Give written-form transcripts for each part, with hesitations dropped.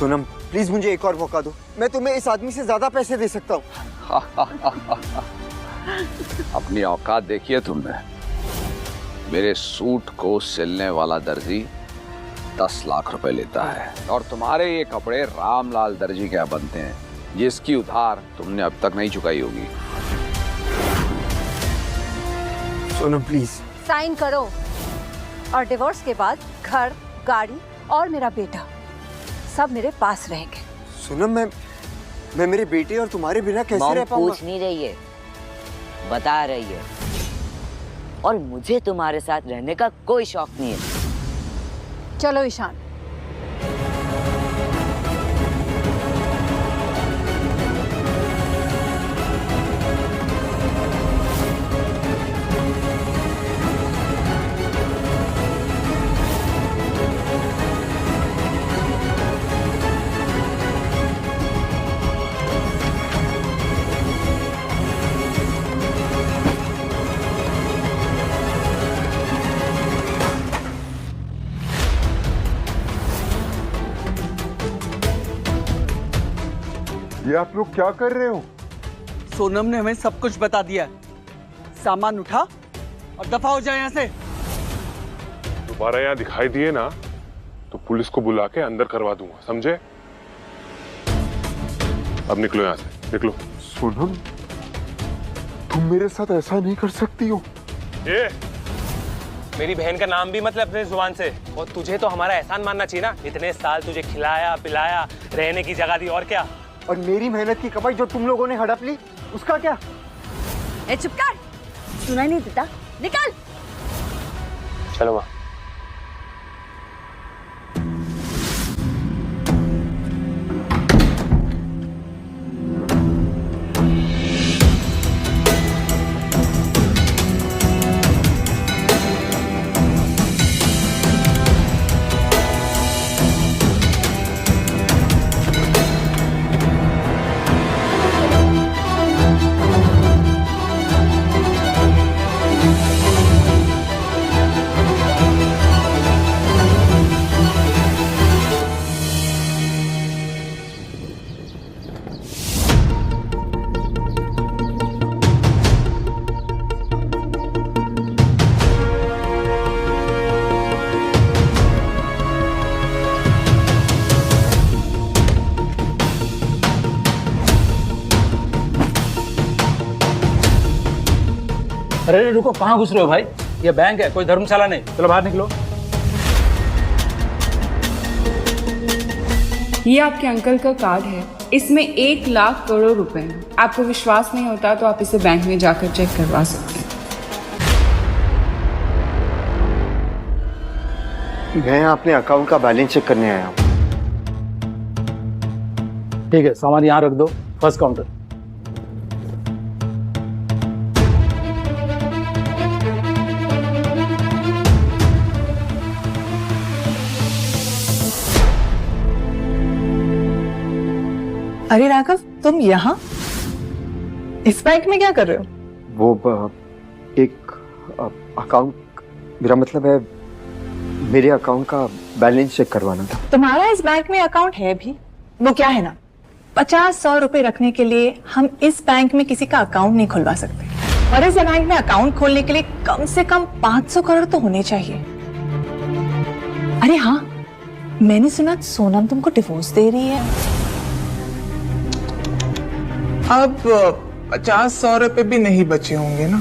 Sonam please मुझे एक और मौका दो, मैं तुम्हें इस आदमी से ज्यादा पैसे दे सकता हूँ। अपनी औकात देखिए तुमने। मेरे सूट को सिलने वाला दर्जी 10 लाख रुपए लेता है और तुम्हारे ये कपड़े रामलाल दर्जी क्या बनते हैं, जिसकी उधार तुमने अब तक नहीं चुकाई होगी। सोनम प्लीज साइन करो और डिवोर्स के बाद घर, गाड़ी और मेरा बेटा सब मेरे पास रहेंगे। सोनम मैं मेरे बेटे और तुम्हारे बिना कैसे रह पाऊंगा? पूछ नहीं रही है, बता रही है। और मुझे तुम्हारे साथ रहने का कोई शौक नहीं है। चलो ईशान। ये आप लोग क्या कर रहे हो? सोनम ने हमें सब कुछ बता दिया। सामान उठा और दफा हो जाए यहाँ से। दोबारा यहाँ दिखाई दिए ना तो पुलिस को बुला के अंदर करवा दूंगा, समझे? अब निकलो यहाँ से, निकलो। सोनम तुम मेरे साथ ऐसा नहीं कर सकती हो। ये मेरी बहन का नाम भी मतलब अपने जुबान से। और तुझे तो हमारा एहसान मानना चाहिए ना, इतने साल तुझे खिलाया पिलाया, रहने की जगह दी, और क्या। और मेरी मेहनत की कमाई जो तुम लोगों ने हड़प ली, उसका क्या? ए चुप कर, सुनाई नहीं देता, निकल। चलो माँ। अरे रुको, कहाँ घुस रहे हो भाई? ये बैंक है, कोई धर्मशाला नहीं। चलो बाहर निकलो। ये आपके अंकल का कार्ड है, इसमें 1 लाख करोड़ रुपए हैं। आपको विश्वास नहीं होता तो आप इसे बैंक में जाकर चेक करवा सकते हैं। मैं अपने अकाउंट का बैलेंस चेक करने आया हूँ। ठीक है, सामान यहाँ रख दो, फर्स्ट काउंटर। अरे राघव, तुम यहाँ इस बैंक में क्या कर रहे हो? वो एक अकाउंट, मेरा मतलब है मेरे अकाउंट का बैलेंस चेक करवाना था। तुम्हारा इस बैंक में अकाउंट है भी? वो क्या है ना, 50-100 रुपए रखने के लिए हम इस बैंक में किसी का अकाउंट नहीं खुलवा सकते। और इस बैंक में अकाउंट खोलने के लिए कम से कम 500 करोड़ तो होने चाहिए। अरे हाँ, मैंने सुना सोनम तुमको डिवोर्स दे रही है। अब 50-100 रुपए भी नहीं बचे होंगे ना?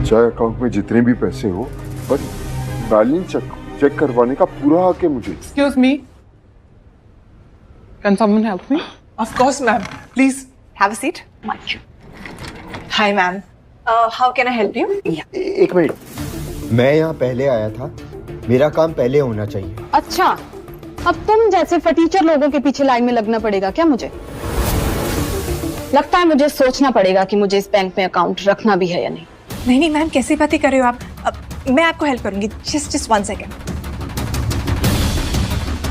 चाहे अकाउंट में जितने भी पैसे हो, पर बैलेंस चेक करवाने का पूरा हक है मुझे। Excuse me. Can someone help me? Of course, ma'am. Please. Have a seat. Hi, ma'am. How can I help you? एक मिनट, मैं यहाँ पहले आया था, मेरा काम पहले होना चाहिए। अच्छा, अब तुम जैसे फटीचर लोगों के पीछे लाइन में लगना पड़ेगा क्या मुझे? लगता है मुझे सोचना पड़ेगा कि मुझे इस बैंक में अकाउंट रखना भी है या नहीं। नहीं मैम, कैसी बातें कर रहे हो आप? अब मैं आपको हेल्प करूंगी। Just 1 second.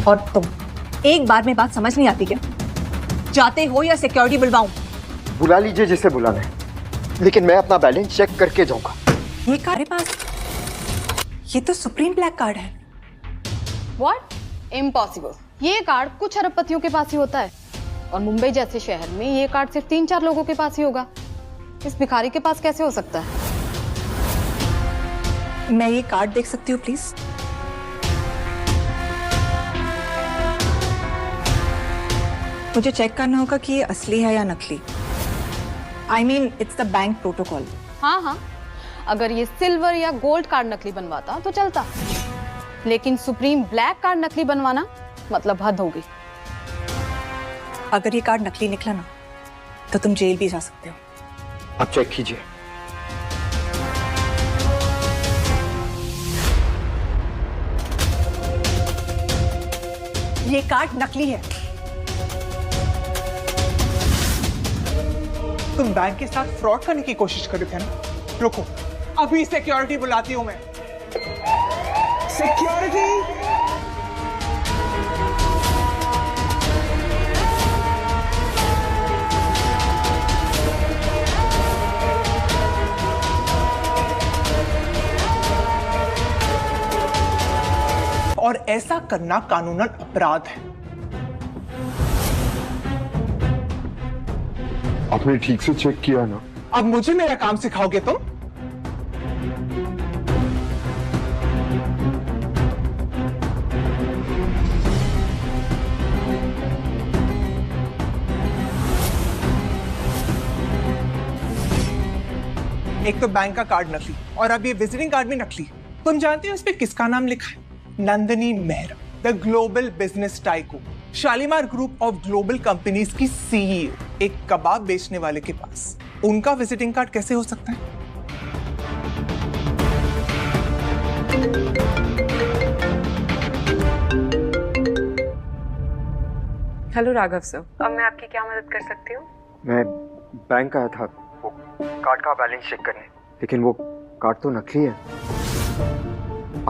और तुम, एक बार में बात समझ नहीं आती क्या? जाते हो या सिक्योरिटी बुलवाऊं? बुला लीजिए जिसे बुलाना है, लेकिन मैं अपना बैलेंस चेक करके जाऊंगा। ये कार्ड पास, ये तो सुप्रीम ब्लैक कार्ड है। What? इम्पॉसिबल। ये कार्ड कुछ अरबपतियों के पास ही होता है और मुंबई जैसे शहर में ये कार्ड सिर्फ 3-4 लोगों के पास ही होगा। इस भिखारी के पास कैसे हो सकता है? मैं ये कार्ड देख सकती हूँ प्लीज? मुझे चेक करना होगा कि ये असली है या नकली। I mean it's the bank protocol. हाँ हाँ, अगर ये सिल्वर या गोल्ड कार्ड नकली बनवाता तो चलता, लेकिन सुप्रीम ब्लैक कार्ड नकली बनवाना मतलब हद होगी। अगर ये कार्ड नकली निकला ना तो तुम जेल भी जा सकते हो। आप चेक कीजिए। ये कार्ड नकली है। तुम बैंक के साथ फ्रॉड करने की कोशिश कर रहे थे ना? रुको, अभी सिक्योरिटी बुलाती हूँ मैं। सिक्योरिटी! और ऐसा करना कानूनन अपराध है। आपने ठीक से चेक किया ना? अब मुझे मेरा काम सिखाओगे तुम? एक तो बैंक का कार्ड नकली और अब ये विजिटिंग कार्ड भी नकली। तुम जानते हो इस पे किसका नाम लिखा है? Nandini Mehra, the global business tycoon, Shalimar group of global companies की सीईओ। एक कबाब बेचने वाले के पास उनका विजिटिंग कार्ड कैसे हो सकता है? हेलो राघव सर, अब मैं आपकी क्या मदद कर सकती हूँ? मैं बैंक आया था वो कार्ड का बैलेंस चेक करने, लेकिन वो कार्ड तो नकली है।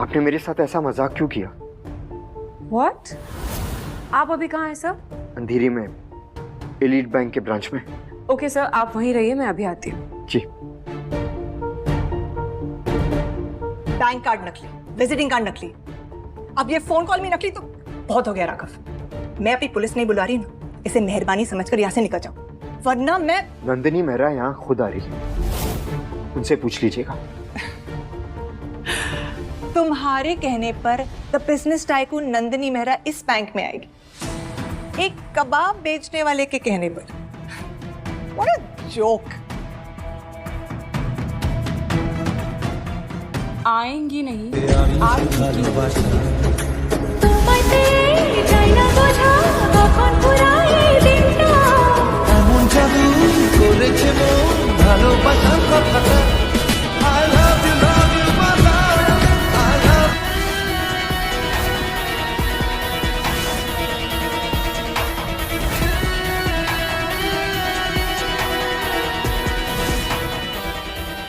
आपने मेरे साथ ऐसा मजाक क्यों किया? What? आप अभी कहाँ हैं सर? अंधेरी में एलीट बैंक के ब्रांच में। ओके सर, आप वहीं रहिए, मैं अभी आती हूँ। जी। बैंक कार्ड नकली, विजिटिंग कार्ड नकली, अब ये फोन कॉल भी नकली, तो बहुत हो गया राघव। मैं अपनी पुलिस नहीं बुला रही ना, इसे मेहरबानी समझकर यहाँ से निकल जाओ, वरना मैं। नंदिनी मेहरा यहाँ खुद आ रही है, उनसे पूछ लीजिएगा। तुम्हारे कहने पर the business tycoon Nandini Mehra इस बैंक में आएगी, एक कबाब बेचने वाले के कहने पर। What a joke! आएंगी नहीं,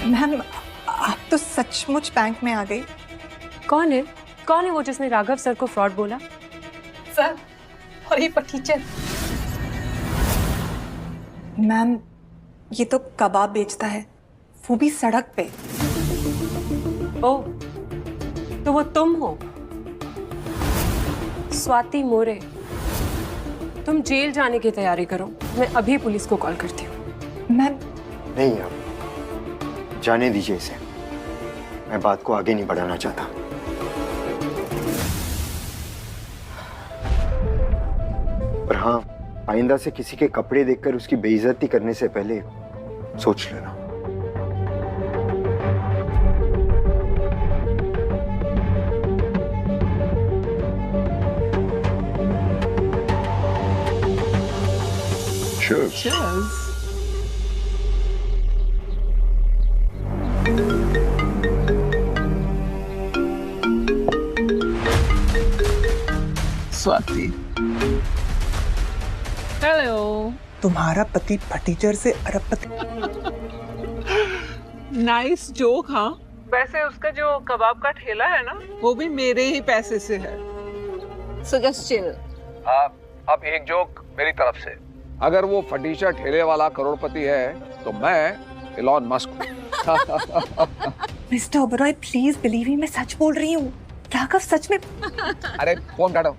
मैम, आप तो सचमुच बैंक में आ गई। कौन है वो जिसने राघव सर को फ्रॉड बोला? सर और ये टीचर। मैम, ये तो कबाब बेचता है, वो भी सड़क पे। ओह, तो वो तुम हो? स्वाति मोरे, तुम जेल जाने की तैयारी करो, मैं अभी पुलिस को कॉल करती हूँ। मैम नहीं, अब जाने दीजिए इसे, मैं बात को आगे नहीं बढ़ाना चाहता। पर हाँ, आइंदा से किसी के कपड़े देखकर उसकी बेइज्जती करने से पहले सोच लेना। Cheers. Cheers. स्वाति, हेलो। तुम्हारा पति फटीचर से अरबपति। Nice joke. हाँ, वैसे उसका जो कबाब का ठेला है ना, वो भी मेरे ही पैसे से है। So just chill. अब एक जोक मेरी तरफ से। अगर वो फटीचर ठेले वाला करोड़पति है तो मैं इलॉन मस्क हूँ। Mister Oberoi, please believe me, मैं सच बोल रही हूँ। राघव सच में। अरे फोन काटो।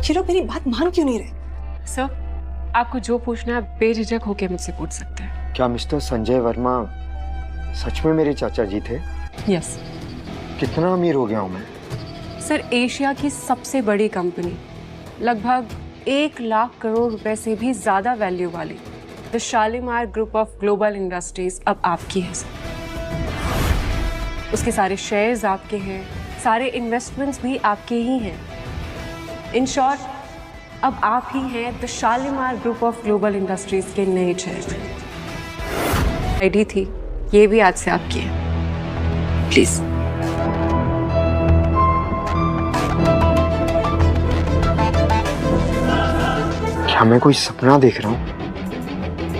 चिरो मेरी बात मान क्यों नहीं रहे? सर, आपको जो पूछना है बेझिझक होकर मुझसे पूछ सकते हैं। क्या मिस्टर संजय वर्मा सच में मेरे चाचा जी थे? यस। कितना अमीर हो गया हूँ मैं? सर, एशिया की सबसे बड़ी कंपनी, लगभग 1 लाख करोड़ रुपए से भी ज्यादा वैल्यू वाली the Shalimar group of global industries अब आपकी है सर। उसके सारे शेयर्स आपके हैं, सारे इन्वेस्टमेंट्स भी आपके ही हैं। इन शॉर्ट, अब आप ही हैं the Shalimar group of global industries के नए चेयरमैन। आईडी थी, ये भी आज से आपकी है। प्लीज। क्या मैं कोई सपना देख रहा हूँ?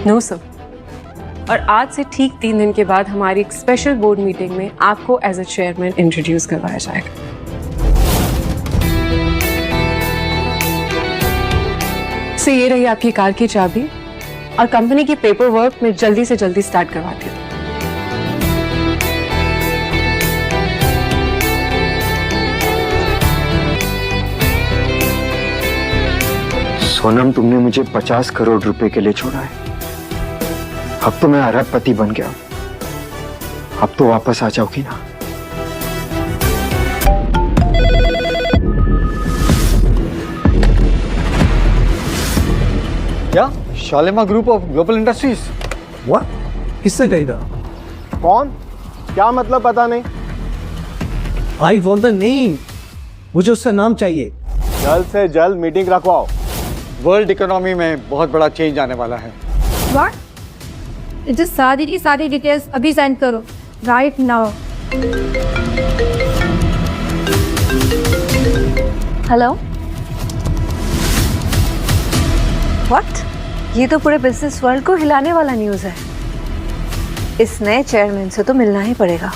No sir. और आज से ठीक 3 दिन के बाद हमारी एक स्पेशल बोर्ड मीटिंग में आपको एज अ चेयरमैन इंट्रोड्यूस करवाया जाएगा। तो ये रही आपकी कार की चाबी और कंपनी की पेपर वर्क में जल्दी से जल्दी स्टार्ट करवाती हूँ। सोनम, तुमने मुझे 50 करोड़ रुपए के लिए छोड़ा है। अब तो मैं अरबपति बन गया। अब तो वापस आ जाओगी ना? क्या? Shalimar group of global industries? What? किससे कही था? कौन? क्या मतलब पता नहीं। I want the name. मुझे उसका नाम चाहिए। जल्द से जल्द मीटिंग रखवाओ। वर्ल्ड इकोनॉमी में बहुत बड़ा चेंज आने वाला है। व्हाट? मुझे सारी की सारी डिटेल्स अभी सेंड करो, राइट नाउ। हेलो। व्हाट? ये तो पूरे बिजनेस वर्ल्ड को हिलाने वाला न्यूज़ है। इस नए चेयरमैन से तो मिलना ही पड़ेगा।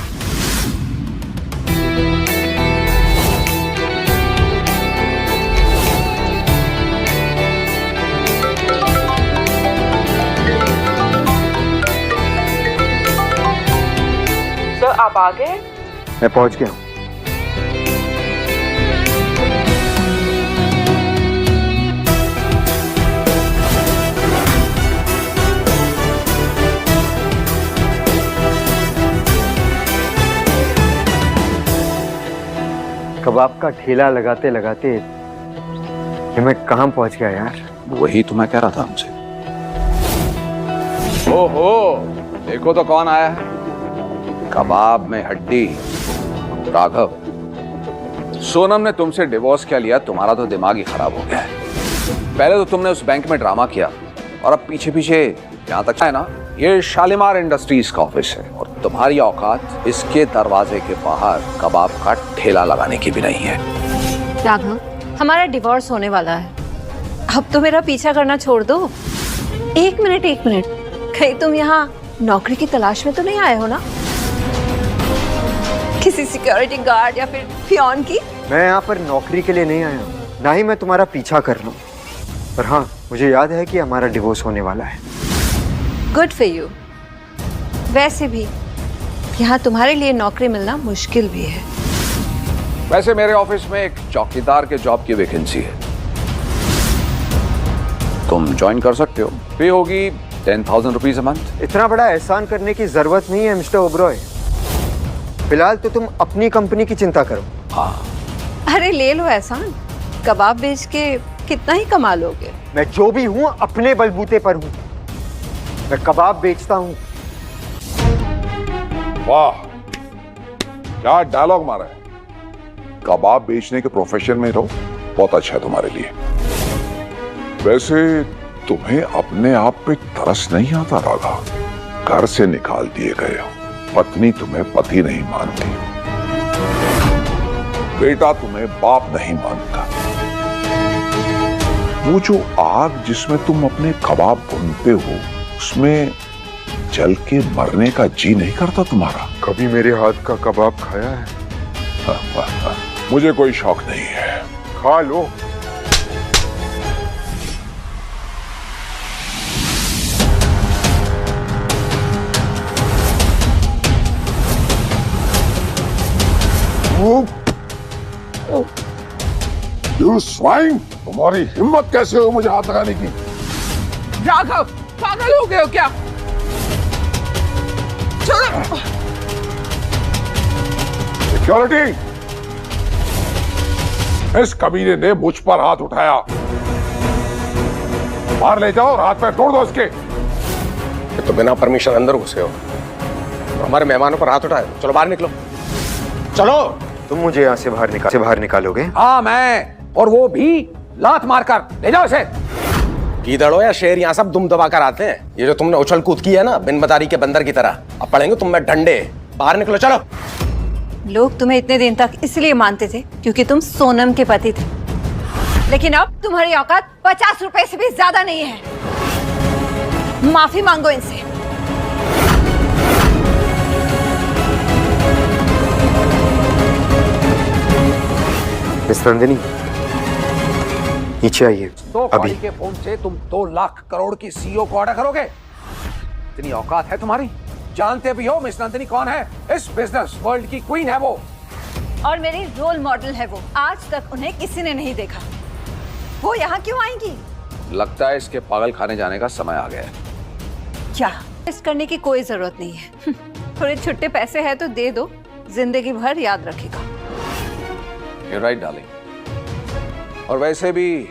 सर, आप आ गए? मैं पहुंच गया हूँ। कबाब का ठेला लगाते लगाते ये मैं कहाँ पहुंच गया यार? वही तो मैं कह रहा था हमसे। ओहो, देखो तो कौन आया है। कबाब में हड्डी, राघव। सोनम ने तुमसे डिवोर्स क्या लिया, तुम्हारा तो दिमाग ही खराब हो गया है। पहले तो तुमने उस बैंक में ड्रामा किया और अब पीछे पीछे यहाँ तक है ना, ये शालीमार इंडस्ट्रीज का ऑफिस है और तुम्हारी औकात इसके दरवाजे के बाहर कबाब का ठेला लगाने की भी नहीं है। राघव, हमारा डिवोर्स होने वाला है। अब तो मेरा पीछा करना छोड़ दो। एक मिनट, कहीं तुम यहाँ नौकरी की तलाश में तो नहीं आए हो ना? किसी सिक्योरिटी गार्ड या फिर पियोन की? मैं यहाँ पर नौकरी के लिए नहीं आया हूँ, ना ही मैं तुम्हारा पीछा कर रहा हूँ। पर हाँ, मुझे याद है कि हमारा डिवोर्स होने वाला है। Good for you. वैसे भी यहाँ तुम्हारे लिए नौकरी मिलना मुश्किल भी है। वैसे मेरे ऑफिस में एक चौकीदार के जॉब की वैकेंसी है, तुम ज्वाइन कर सकते हो। पे होगी 10,000 रुपीज अ मंथ। इतना बड़ा एहसान करने की जरूरत नहीं है मिस्टर ओबरॉय। फिलहाल तो तुम अपनी कंपनी की चिंता करो। हाँ। अरे ले लो एहसान, कबाब बेच के कितना ही कमा लोगे। मैं जो भी हूँ अपने बलबूते पर हूँ। मैं कबाब बेचता हूँ। वाह, क्या डायलॉग मारा है। कबाब बेचने के प्रोफेशन में रहो, बहुत अच्छा है तुम्हारे लिए। वैसे तुम्हें अपने आप पे तरस नहीं आता राघव? घर से निकाल दिए गए हो, पत्नी तुम्हें पति नहीं मानती, बेटा तुम्हें बाप नहीं मानता। वो जो आग जिसमें तुम अपने कबाब भूनते हो, उसमें जल के मरने का जी नहीं करता तुम्हारा? कभी मेरे हाथ का कबाब खाया है? मुझे कोई शौक नहीं है, खा लो। You swine! तुम्हारी हिम्मत कैसे हो मुझे हाथ लगाने की? राघव, पागल हो गए हो क्या? छोड़ो! सिक्योरिटी! इस कमीने ने मुझ पर हाथ उठाया। बाहर ले जाओ और हाथ पैर तोड़ दो इसके। तो बिना परमिशन अंदर घुसे हो, तो हमारे मेहमानों पर हाथ उठाए। चलो बाहर निकलो, चलो। तुम मुझे यहाँ से बाहर निकालोगे? हाँ मैं, और वो भी लात मारकर। ले जाओ इसे। गीदड़ो या शेर यहाँ सब दुम दबा कर आते हैं। ये जो तुमने उछल कूद की है ना, बिन बतारी के बंदर की तरह, अब पड़ेंगे तुम में डंडे। बाहर निकलो, चलो। लोग तुम्हें इतने दिन तक इसलिए मानते थे क्योंकि तुम सोनम के पति थे, लेकिन अब तुम्हारी औकात 50 रुपए से भी ज्यादा नहीं है। माफी मांगो इनसे। मिस नंदिनी, नीचे आइए। तो अभी के फोन से तुम 2 लाख करोड़ की सीईओ को ऑर्डर करोगे? इतनी औकात है तुम्हारी? जानते भी हो मिस नंदिनी कौन है? इस बिजनेस वर्ल्ड की क्वीन है वो, और मेरी रोल मॉडल है वो। आज तक उन्हें किसी ने नहीं देखा। वो यहाँ क्यों आएंगी? लगता है इसके पागल खाने जाने का समय आ गया है। क्या टेस्ट करने की कोई जरूरत नहीं है। थोड़े छुट्टे पैसे है तो दे दो, जिंदगी भर याद रखेगा। You're right, darling। और वैसे भी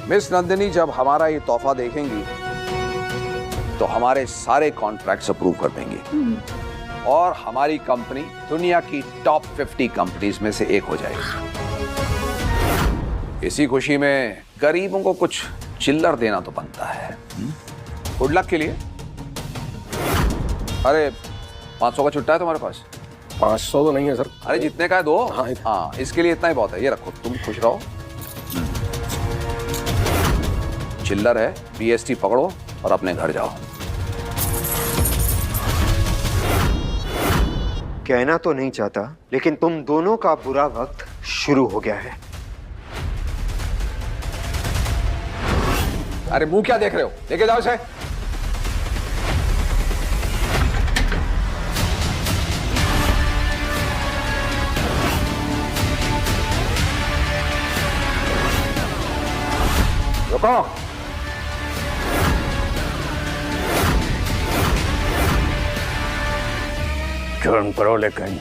मिस नंदिनी जब हमारा ये तोहफा देखेंगी तो हमारे सारे कॉन्ट्रैक्ट्स अप्रूव कर देंगी और हमारी कंपनी दुनिया की टॉप 50 कंपनीज में से एक हो जाएगी। इसी खुशी में गरीबों को कुछ चिल्लर देना तो बनता है। गुड लक के लिए। अरे 500 का छुट्टा है तुम्हारे पास? 500 तो नहीं है सर। अरे जितने का है दो। हाँ, इसके लिए इतना ही बहुत है। ये रखो, तुम खुश रहो। चिल्लर है, BST पकड़ो और अपने घर जाओ। कहना तो नहीं चाहता, लेकिन तुम दोनों का बुरा वक्त शुरू हो गया है। अरे मुंह क्या देख रहे हो? लेके जाओ इसे। रुको। जुर्म करो लेकिन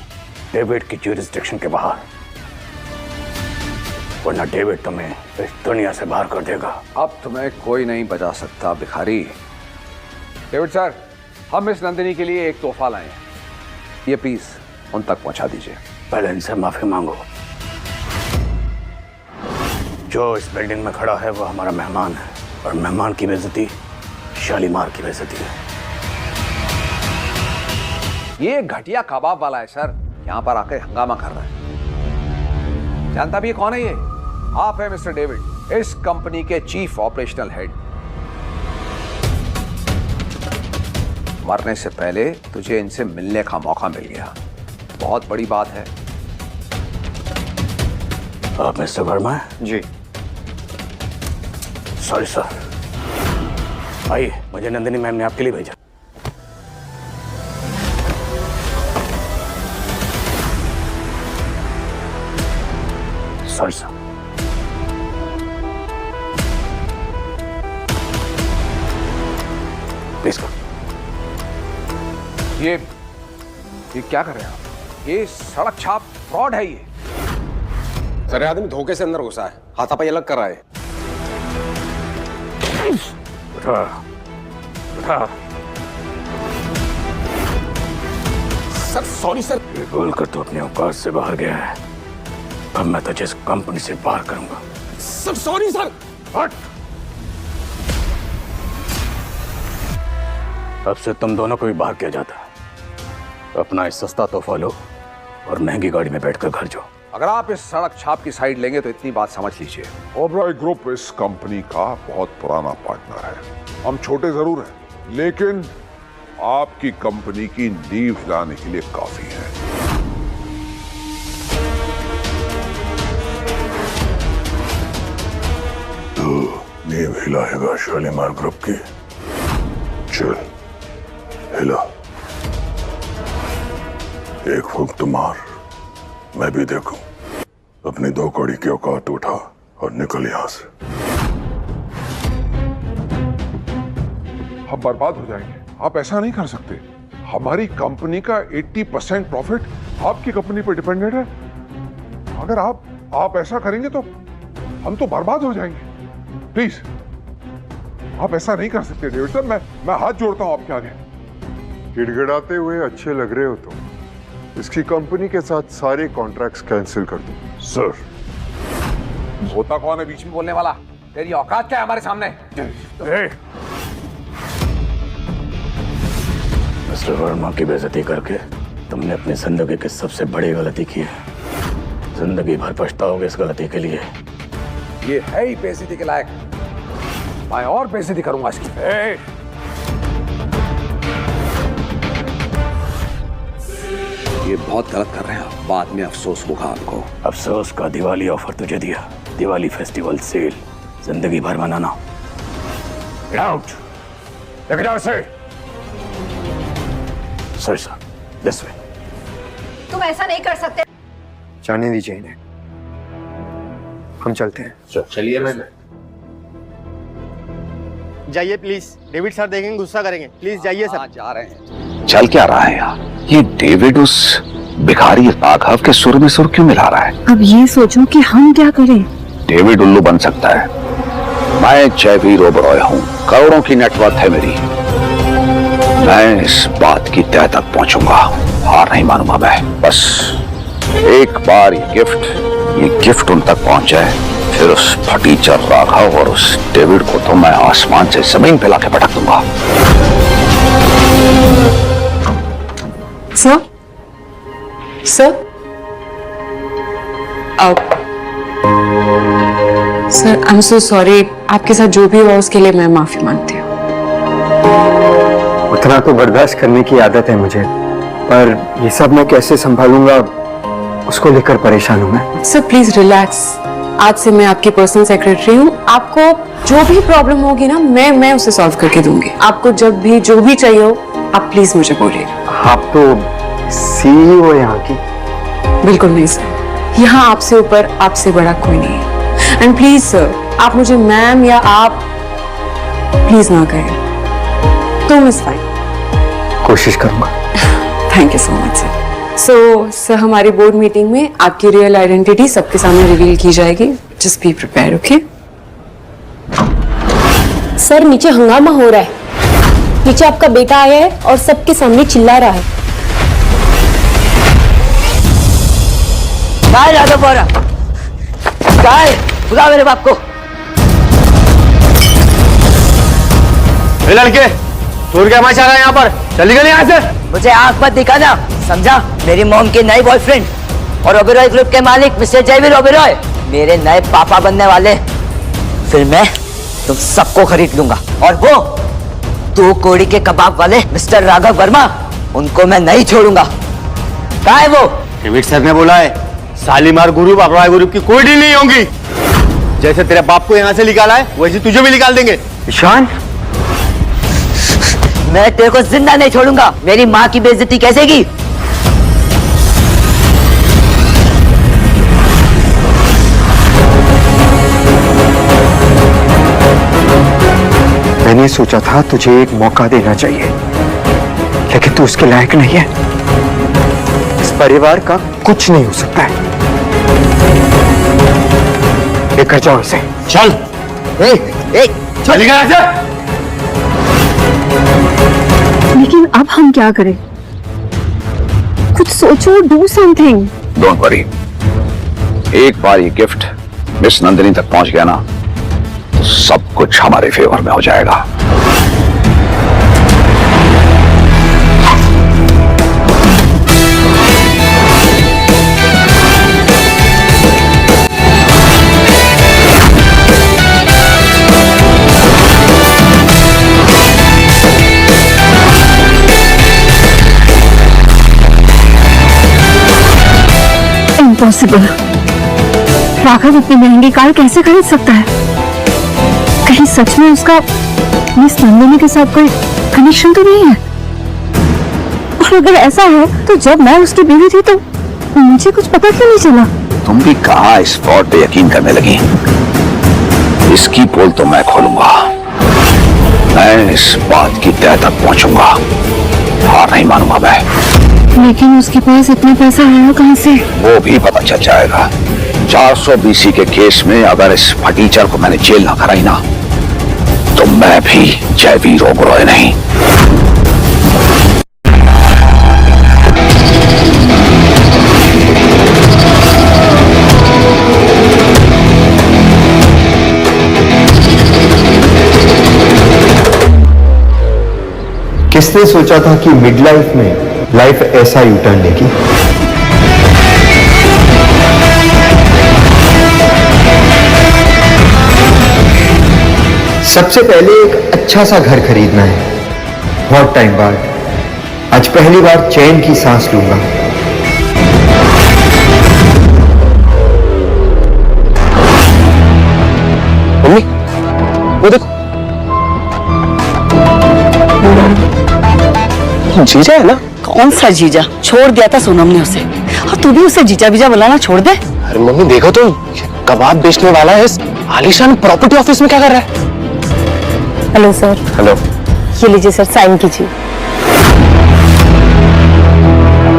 डेविड की ज्यूरिसडिक्शन के बाहर, वरना डेविड तुम्हें इस दुनिया से बाहर कर देगा। अब तुम्हें कोई नहीं बचा सकता भिखारी। डेविड सर, हम इस नंदिनी के लिए एक तोहफा लाए हैं। ये पीस उन तक पहुंचा दीजिए। पहले इनसे माफी मांगो। जो इस बिल्डिंग में खड़ा है वो हमारा मेहमान है, और मेहमान की बेइज्जती शालीमार की बेइज्जती है। ये घटिया कबाब वाला है सर, यहाँ पर आकर हंगामा कर रहा है। जानता भी ये कौन है? ये आप है मिस्टर डेविड, इस कंपनी के चीफ ऑपरेशनल हेड। मरने से पहले तुझे इनसे मिलने का मौका मिल गया, बहुत बड़ी बात है। आप मिस्टर वर्मा? जी। Sorry sir. आइए, मुझे नंदिनी मैम ने आपके लिए भेजा। Sorry sir. प्लीज करो। ये क्या कर रहे हैं आप? ये सड़क छाप फ्रॉड है। ये सर, आदमी धोखे से अंदर घुसा है, हाथापाई अलग कर रहा है। उठा, उठा। Sir sorry sir. ये बोलकर तो अपने औकात से बाहर गया है। अब मैं तुझे इस कंपनी से बाहर करूंगा। Sir sorry sir. हट। अब से तुम दोनों को भी बाहर किया जाता है। अपना इस सस्ता तोहफा लो और महंगी गाड़ी में बैठकर घर जाओ। अगर आप इस सड़क छाप की साइड लेंगे तो इतनी बात समझ लीजिए, ओबरॉय ग्रुप इस कंपनी का बहुत पुराना पार्टनर है। हम छोटे जरूर हैं, लेकिन आपकी कंपनी की नींव हिलाने के लिए काफी है। तू नींव हिलाएगा शालीमार ग्रुप की? चल हिला। एक फूंक तो मार, मैं भी देखूं। अपनी 2 कौड़ी की औकात उठा और निकल यहां से। हम बर्बाद हो जाएंगे। आप ऐसा नहीं कर सकते। हमारी कंपनी का 80% प्रॉफिट आपकी कंपनी पर डिपेंडेंट है। अगर आप ऐसा करेंगे तो हम तो बर्बाद हो जाएंगे। प्लीज, आप ऐसा नहीं कर सकते डेविड सर। मैं हाथ जोड़ता हूं आपके आगे। गिड़गिड़ाते हुए अच्छे लग रहे हो तो इसकी कंपनी के साथ सारे कॉन्ट्रैक्ट्स कैंसिल कर दो। सर, होता कौन है बीच में बोलने वाला? तेरी औकात क्या है हमारे सामने? मिस्टर वर्मा की बेइज्जती करके तुमने अपनी जिंदगी की सबसे बड़ी गलती की है। जिंदगी भर पछताओगे इस गलती के लिए। ये है ही बेइज्जती के लायक। मैं और बेइज्जती करूंगा इसकी। ये बहुत गलत कर रहे हैं आप। बाद में अफसोस होगा आपको। अफसोस का दिवाली ऑफर तुझे दिया। दिवाली फेस्टिवल सेल जिंदगी भर मनाना। Get out! लेके जाओ इसे। Sir this way. तुम ऐसा नहीं कर सकते। जाने दीजिए इन्हें, हम चलते हैं। चलिए। मैं जाइए प्लीज, डेविड सर देखेंगे गुस्सा करेंगे। प्लीज जाइए सर। जा रहे हैं। चल क्या रहा है यार? ये डेविड उस भिखारी राघव के सुर में सुर क्यों मिला रहा है? अब ये सोचो कि हम क्या करें। डेविड उल्लू बन सकता है। मैं जयवीर ओबरॉय हूँ। करोड़ों की नेटवर्क है मेरी। मैं इस बात की तह तक पहुंचूंगा। हार नहीं मानूंगा मैं। बस एक बार ये गिफ्ट उन तक पहुंच जाए, फिर उस फटीचर राघव और उस डेविड को तो मैं आसमान से जमीन पे लाके पटक दूंगा। Sir I am so sorry. आपके साथ जो भी हुआ उसके लिए मैं माफी मांगती हूँ। उतना तो बर्दाश्त करने की आदत है मुझे, पर ये सब मैं कैसे संभालूंगा उसको लेकर परेशान हूं मैं। Sir please relax. आज से मैं आपकी पर्सनल सेक्रेटरी हूँ। आपको जो भी प्रॉब्लम होगी ना, मैं उसे सॉल्व करके दूंगी। आपको जब भी जो भी चाहिए हो आप प्लीज मुझे बोलिए। आप तो सीईओ हो यहाँ की। बिल्कुल नहीं सर, यहाँ आपसे ऊपर आपसे बड़ा कोई नहीं है। एंड प्लीज सर, आप मुझे मैम या आप प्लीज ना कहें। तुम इज फाइन। कोशिश करूंगा। Thank you so much sir. Sir हमारी बोर्ड मीटिंग में आपकी रियल आइडेंटिटी सबके सामने रिवील की जाएगी। Just be prepare, okay? Sir नीचे हंगामा हो रहा है। नीचे आपका बेटा आया है और सबके सामने चिल्ला रहा है। काय यादव बोरा, काय बुला मेरे बाप को। लड़के तू क्या मैं चाह रहा है यहाँ पर? चली गई यहाँ से। मुझे आंख मत दिखाना, समझा? मेरी मॉम के नए बॉयफ्रेंड और ओबेरॉय ग्रुप के मालिक मिस्टर जयवीर ओबेरॉय मेरे नए पापा बनने वाले। फिर मैं तुम सबको खरीद लूंगा। और वो 2 कौड़ी के कबाब वाले मिस्टर राघव वर्मा, उनको मैं नहीं छोड़ूंगा। कहाँ है वो? डेविड सर ने बोला है शालीमार ग्रुप ओबेरॉय ग्रुप की कोई डील नहीं होगी। जैसे तेरे बाप को यहाँ से निकाला है वैसे तुझे भी निकाल देंगे। ईशान, मैं तेरे को जिंदा नहीं छोड़ूंगा। मेरी माँ की बेइज्जती कैसे की? मैंने सोचा था तुझे एक मौका देना चाहिए, लेकिन तू उसके लायक नहीं है। इस परिवार का कुछ नहीं हो सकता है। लेकर जाओ इसे। चल। चली गया ऐसे। लेकिन अब हम क्या करें? कुछ सोचो, डू समथिंग। डोंट वरी, एक बार ये गिफ्ट मिस नंदिनी तक पहुंच गया ना, तो सब कुछ हमारे फेवर में हो जाएगा। इम्पॉसिबल। राघव इतनी महंगी कार कैसे खरीद सकता है? कहीं सच में उसका मिस नंदिनी के साथ कोई कनेक्शन तो नहीं है? और अगर ऐसा है तो जब मैं उसकी बीवी थी तो मुझे कुछ पता क्यों नहीं चला? तुम भी कहा इस फ्रॉड पे यकीन करने लगी। इसकी पोल तो मैं खोलूंगा। मैं इस बात की तह तक पहुंचूंगा। हार नहीं मानूंगा मैं। लेकिन उसके पास इतना पैसा आया कहाँ से? वो भी पता चल जाएगा। 400 BC के केस में अगर इस फटीचर को मैंने जेल ना कराई ना, तो मैं भी जयवीर ओबरॉय नहीं। किसने सोचा था कि मिड लाइफ में लाइफ ऐसा यू टर्न लेगी? सबसे पहले एक अच्छा सा घर खरीदना है। बहुत टाइम बाद आज पहली बार चैन की सांस लूंगा। मम्मी, वो देखो, जीजा है ना? कौन सा जीजा? छोड़ दिया था सोनम ने उसे, और तू भी उसे जीजा बीजा बुलाना छोड़ दे। अरे मम्मी देखो तो, कबाब बेचने वाला है इस आलीशान प्रॉपर्टी ऑफिस में क्या कर रहा है? Hello sir. हेलो। ये लीजिए सर, साइन कीजिए।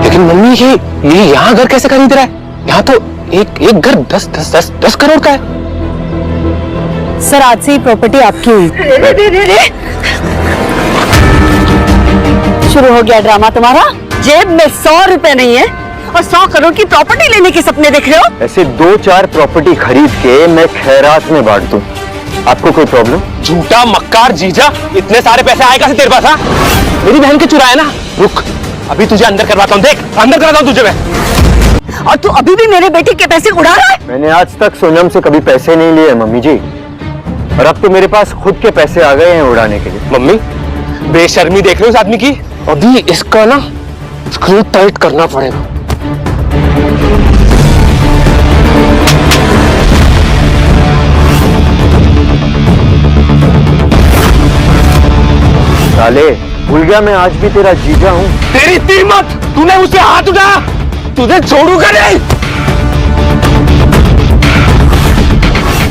लेकिन मम्मी ये यहाँ घर कैसे खरीद रहा है? यहाँ तो एक घर 10 करोड़ का है। सर आज से ही प्रॉपर्टी आपकी हुई। शुरू हो गया ड्रामा तुम्हारा। जेब में 100 रुपए नहीं है और 100 करोड़ की प्रॉपर्टी लेने के सपने देख रहे हो? ऐसे 2-4 प्रॉपर्टी खरीद के मैं खैरात में बांट दूं। आपको कोई प्रॉब्लम? झूठा मक्कार जीजा, इतने सारे पैसे आए कैसे तेरे पास? हाँ, मेरी बहन के चुराए ना। रुक, अभी तुझे अंदर करवाता हूँ। देख, अंदर कराता हूँ तुझे मैं। और तू अभी भी मेरे बेटे के पैसे उड़ा रहा है? मैंने आज तक सोनम से कभी पैसे नहीं लिए मम्मी जी, और अब तो मेरे पास खुद के पैसे आ गए हैं उड़ाने के लिए। मम्मी, बेशर्मी देख रहे हो उस आदमी की? अभी इसका ना स्क्रू टाइट करना पड़ेगा। साले, भूल गया मैं आज भी तेरा जीजा हूँ। तेरी कीमत, तूने उसे हाथ उठाया, तुझे छोड़ूंगा नहीं।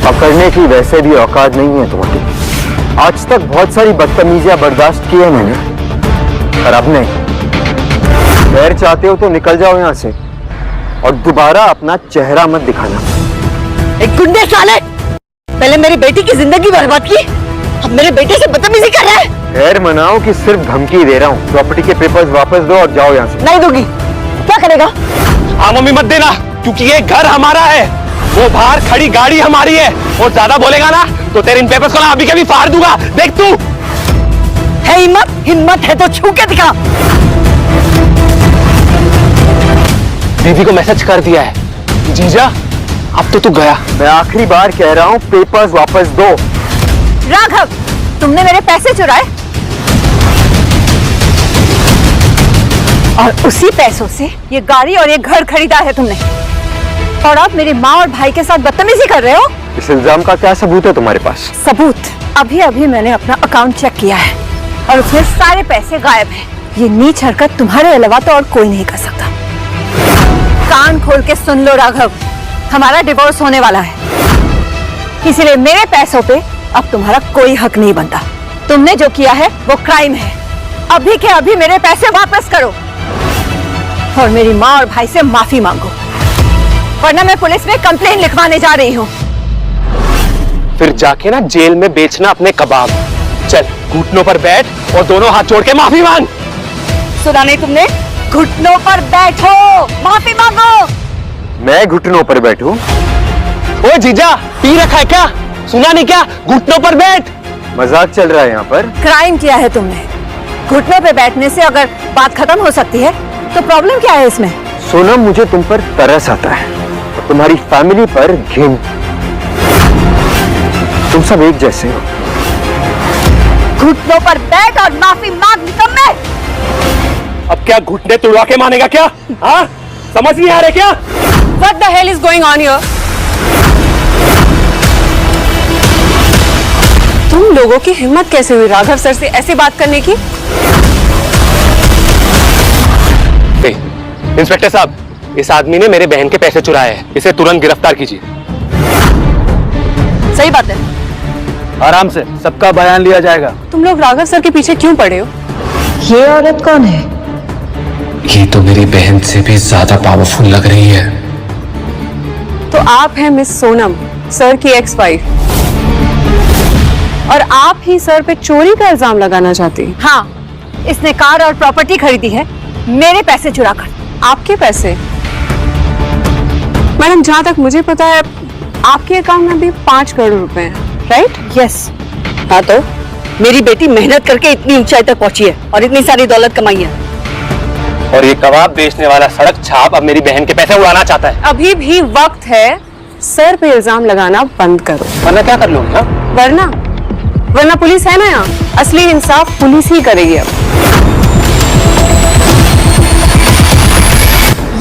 पकड़ने की वैसे भी औकात नहीं है तुम्हारी। आज तक बहुत सारी बदतमीजियां बर्दाश्त की है मैंने, पर अब नहीं। खैर चाहते हो तो निकल जाओ यहाँ से, और दोबारा अपना चेहरा मत दिखाना। एक गुंडे साले, पहले मेरी बेटी की जिंदगी बर्बाद की, अब मेरे बेटे से बदतमीजी कर रहा है। खैर मनाओ कि सिर्फ धमकी दे रहा हूँ। प्रॉपर्टी के पेपर्स वापस दो और जाओ यहाँ से। नहीं दूंगी। क्या करेगा? हाँ मम्मी, मत देना, क्योंकि ये घर हमारा है, वो बाहर खड़ी गाड़ी हमारी है, और ज्यादा बोलेगा ना तो तेरे इन पेपर्स को ना अभी कभी फाड़ दूंगा। देख तू। है हिम्मत है तो छू के दिखा। दीदी को मैसेज कर दिया है। जीजा, अब तो तू गया। मैं आखिरी बार कह रहा हूँ, पेपर्स वापस दो। राघव, तुमने मेरे पैसे चुराए और उसी पैसों से ये गाड़ी और ये घर खरीदा है तुमने, और आप मेरी माँ और भाई के साथ बदतमीजी कर रहे हो। इस इल्जाम का क्या सबूत है तुम्हारे पास? सबूत? अभी मैंने अपना अकाउंट चेक किया है और उसमें सारे पैसे गायब हैं। ये नीच हरकत तुम्हारे अलावा तो और कोई नहीं कर सकता। कान खोल के सुन लो राघव, हमारा डिवोर्स होने वाला है, इसीलिए मेरे पैसों पे अब तुम्हारा कोई हक नहीं बनता। तुमने जो किया है वो क्राइम है। अभी के अभी मेरे पैसे वापस करो और मेरी माँ और भाई से माफी मांगो, वरना मैं पुलिस में कंप्लेन लिखवाने जा रही हूँ। फिर जाके ना जेल में बेचना अपने कबाब। चल, घुटनों पर बैठ और दोनों हाथ जोड़ के माफी मांग। सुना नहीं तुमने? घुटनों पर बैठो, माफी मांगो। मैं घुटनों पर बैठूं? ओ जीजा, पी रखा है क्या? सुना नहीं क्या? घुटनों पर बैठ। मजाक चल रहा है यहाँ पर। क्राइम किया है तुमने। घुटनों पे बैठने से अगर बात खत्म हो सकती है तो प्रॉब्लम क्या है इसमें? सोनम, मुझे तुम पर तरस आता है और तुम्हारी फैमिली पर घिन। तुम सब एक जैसे हो। घुटनों पर बैठ और माफी मांग, निकम्मे। अब क्या घुटने तुड़वा के मानेगा क्या? हाँ, समझ नहीं आ रहे क्या? What the hell is going on here? तुम लोगों की हिम्मत कैसे हुई राघव सर से ऐसे बात करने की? इंस्पेक्टर साहब, इस आदमी ने मेरे बहन के पैसे चुराए हैं, इसे तुरंत गिरफ्तार कीजिए। सही बात है। आराम से, सबका बयान लिया जाएगा। तुम लोग राघव सर के पीछे क्यों पड़े हो? ये औरत कौन है? ये तो मेरी बहन से भी ज्यादा पावरफुल लग रही है। तो आप हैं मिस सोनम, सर की एक्स वाइफ, और आप ही सर पे चोरी का इल्जाम लगाना चाहती हैं। हाँ, इसने कार और प्रॉपर्टी खरीदी है मेरे पैसे चुराकर। आपके पैसे? मैडम, जहाँ तक मुझे पता है आपके अकाउंट में भी 5 करोड़ रुपए हैं, राइट? यस। हाँ, तो मेरी बेटी मेहनत करके इतनी ऊंचाई तक पहुंची है और इतनी सारी दौलत कमाई है। और ये कबाब बेचने वाला सड़क छाप अब मेरी बहन के पैसे उड़ाना चाहता है। अभी भी वक्त है, सर पे इल्जाम लगाना बंद करो। वरना क्या कर लूंगी? वरना पुलिस है ना यहाँ, असली इंसाफ पुलिस ही करेगी। अब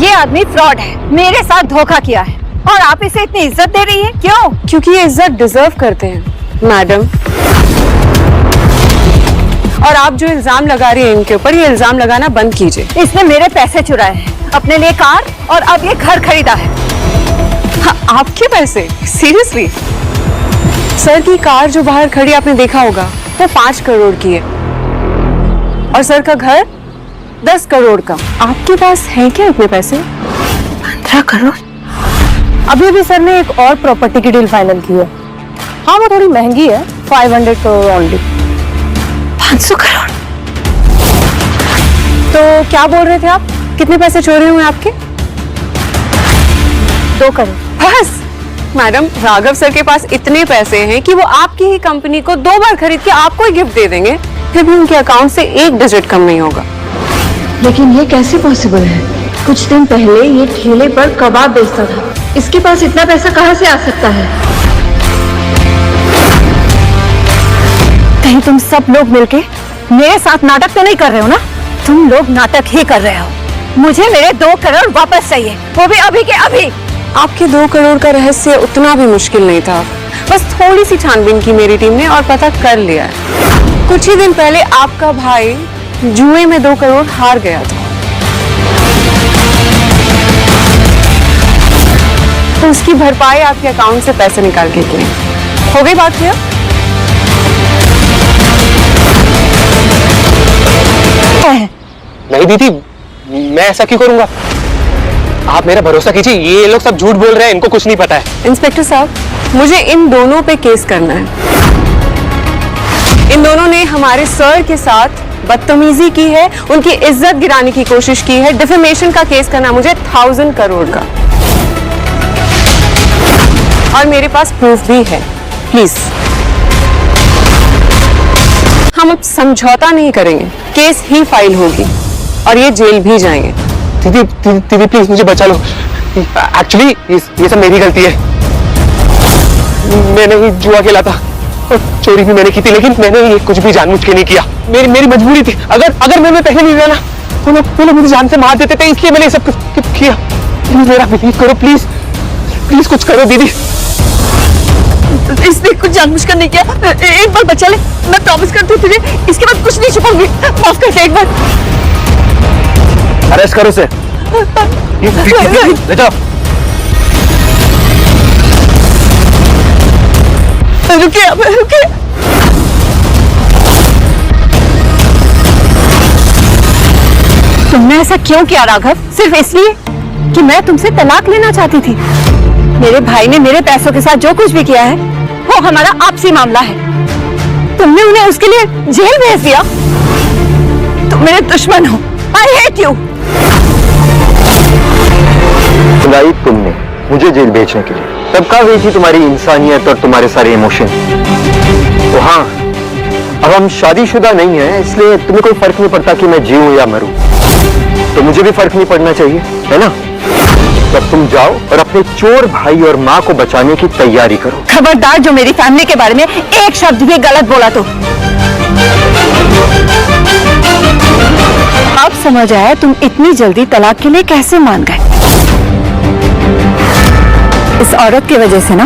ये आदमी फ्रॉड है, मेरे साथ धोखा किया है और आप इसे इतनी इज्जत दे रही है, क्यों? क्योंकि ये इज्जत डिजर्व करते हैं मैडम। और आप जो इल्जाम लगा रही हैं इनके ऊपर, ये इल्जाम लगाना बंद कीजिए। इसने मेरे पैसे चुराए हैं, अपने लिए कार और अब ये घर खरीदा है। हाँ, आपके पैसे? सीरियसली? सर की कार जो बाहर खड़ी आपने देखा होगा, वो 5 करोड़ की है और सर का घर 10 करोड़ का। आपके पास है क्या इतने पैसे? 15 करोड़? अभी सर ने एक और प्रॉपर्टी की डील फाइनल की है। हाँ, वो थोड़ी महंगी है, 500 करोड़ ओनली। 500 करोड़? तो क्या बोल रहे थे आप? कितने पैसे चोरी हुए आपके? 2 करोड़। बस मैडम, राघव सर के पास इतने पैसे हैं कि वो आपकी ही कंपनी को 2 बार खरीद के आपको ही गिफ्ट दे देंगे, फिर भी उनके अकाउंट से 1 डिजिट कम नहीं होगा। लेकिन ये कैसे पॉसिबल है? कुछ दिन पहले ये ठेले पर कबाब बेचता था, इसके पास इतना पैसा कहाँ से आ सकता है? कहीं तुम सब लोग मिलके मेरे साथ नाटक तो नहीं कर रहे हो ना? तुम लोग नाटक ही कर रहे हो। मुझे मेरे 2 करोड़ वापस चाहिए, वो भी अभी के अभी। आपके 2 करोड़ का रहस्य उतना भी मुश्किल नहीं था, बस थोड़ी सी छानबीन की मेरी टीम ने और पता कर लिया है। कुछ ही दिन पहले आपका भाई जुए में 2 करोड़ हार गया था, तो उसकी भरपाई आपके अकाउंट से पैसे निकाल के किए। हो गई बात क्लियर? नहीं दीदी, मैं ऐसा क्यों करूंगा? आप मेरा भरोसा कीजिए, ये लोग सब झूठ बोल रहे हैं, इनको कुछ नहीं पता है। इंस्पेक्टर साहब, मुझे इन दोनों पे केस करना है। इन दोनों ने हमारे सर के साथ बदतमीजी की है, उनकी इज्जत गिराने की कोशिश की है। डिफेमेशन का केस करना मुझे 1000 करोड़ का, और मेरे पास प्रूफ भी है। प्लीज, हम अब समझौता नहीं करेंगे, केस ही फाइल होगी और ये जेल भी जाएंगे। दीदी प्लीज मुझे बचा लो। एक्चुअली ये सब मेरी गलती है। मैंने ही जुआ खेला था और चोरी भी मैंने की थी, लेकिन मैंने ये कुछ भी जानबूझ के नहीं किया। मेरी मजबूरी थी। अगर मैं पैसे नहीं देना तो लोग मुझे जान से मार देते थे, इसलिए मैंने सब कुछ किया। प्लीज मेरा बिलीव करो, प्लीज प्लीज कुछ करो दीदी। इसने कुछ जानबूझ कर नहीं किया। एक बार बचा ले, मैं प्रॉमिस करती हूँ तुझे, इसके बाद कुछ नहीं छुपाऊंगी। माफ कर दे एक बार। अरेस्ट करो उसे। ले जाओ। रुकिए, रुकिए। तुमने ऐसा क्यों किया राघव? सिर्फ इसलिए कि मैं तुमसे तलाक लेना चाहती थी? मेरे भाई ने मेरे पैसों के साथ जो कुछ भी किया है वो हमारा आपसी मामला है। तुमने उन्हें उसके लिए जेल भेज दिया। तुम मेरे दुश्मन हो। I hate you. बुलाई तुमने मुझे जेल भेजने के लिए, तब कहाँ गई थी तुम्हारी इंसानियत और तुम्हारे सारे इमोशन? तो हाँ, अब हम शादीशुदा नहीं है, इसलिए तुम्हें कोई फर्क नहीं पड़ता कि मैं जीऊं या मरूं। तो मुझे भी फर्क नहीं पड़ना चाहिए, है ना? तब तुम जाओ और अपने चोर भाई और माँ को बचाने की तैयारी करो। खबरदार जो मेरी फैमिली के बारे में एक शब्द भी गलत बोला तो। अब समझ आया तुम इतनी जल्दी तलाक के लिए कैसे मान गए। इस औरत की वजह से ना,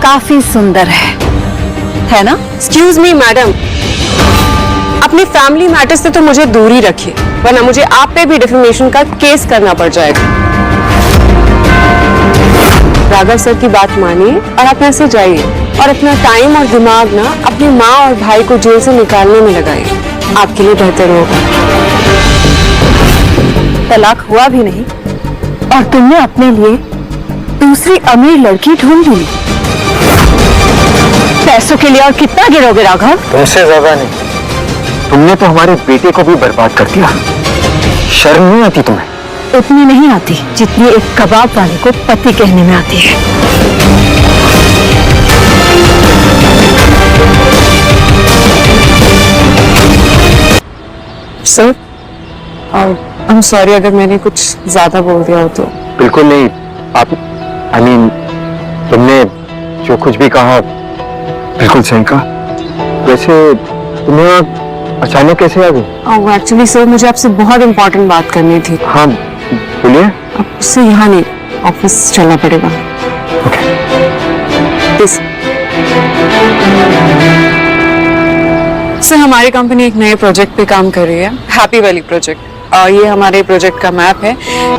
काफी सुंदर है ना? एक्सक्यूज मी मैडम, अपनी फैमिली मैटर्स से तो मुझे दूर ही रखिए, वरना मुझे आप पे भी डिफेमेशन का केस करना पड़ जाएगा। राघव सर की बात मानिए और आप यहाँ से जाइए और अपना टाइम और दिमाग ना अपनी माँ और भाई को जेल से निकालने में लगाइए, आपके लिए बेहतर होगा। तलाक हुआ भी नहीं और तुमने अपने लिए दूसरी अमीर लड़की ढूंढ ली। पैसों के लिए और कितना गिरोगे राघव? तुमसे ज्यादा नहीं, तुमने तो हमारे बेटे को भी बर्बाद कर दिया। शर्म नहीं आती तुम्हें? उतनी नहीं आती जितनी एक कबाब वाले को पति कहने में आती है। सर, आई एम सॉरी अगर मैंने कुछ ज्यादा बोल दिया हो तो। बिल्कुल नहीं, आप तुमने जो कुछ भी कहा बिल्कुल सही कहा। वैसे तुम्हें अचानक कैसे आ गई? एक्चुअली सर मुझे आपसे बहुत इंपॉर्टेंट बात करनी थी। हाँ बोलिए। आपसे यहाँ नहीं, ऑफिस चलना पड़ेगा। सर हमारी कंपनी एक नए प्रोजेक्ट पे काम कर रही है, हैप्पी वैली प्रोजेक्ट। ये हमारे प्रोजेक्ट का मैप है।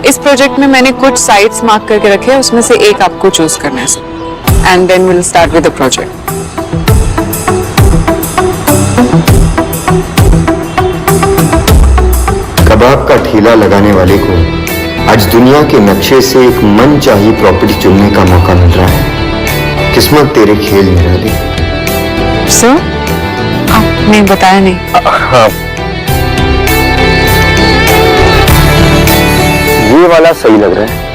इस प्रोजेक्ट में मैंने कुछ साइट्स मार्क करके रखे हैं, उसमें से एक आपको चूज करना है sir, and then will start with the project. कबाब का ठेला लगाने वाले को आज दुनिया के नक्शे से एक मनचाही प्रॉपर्टी चुनने का मौका मिल रहा है। किस्मत तेरे खेल में रह गई। सर आपने बताया नहीं। हाँ, ये वाला सही लग रहा है।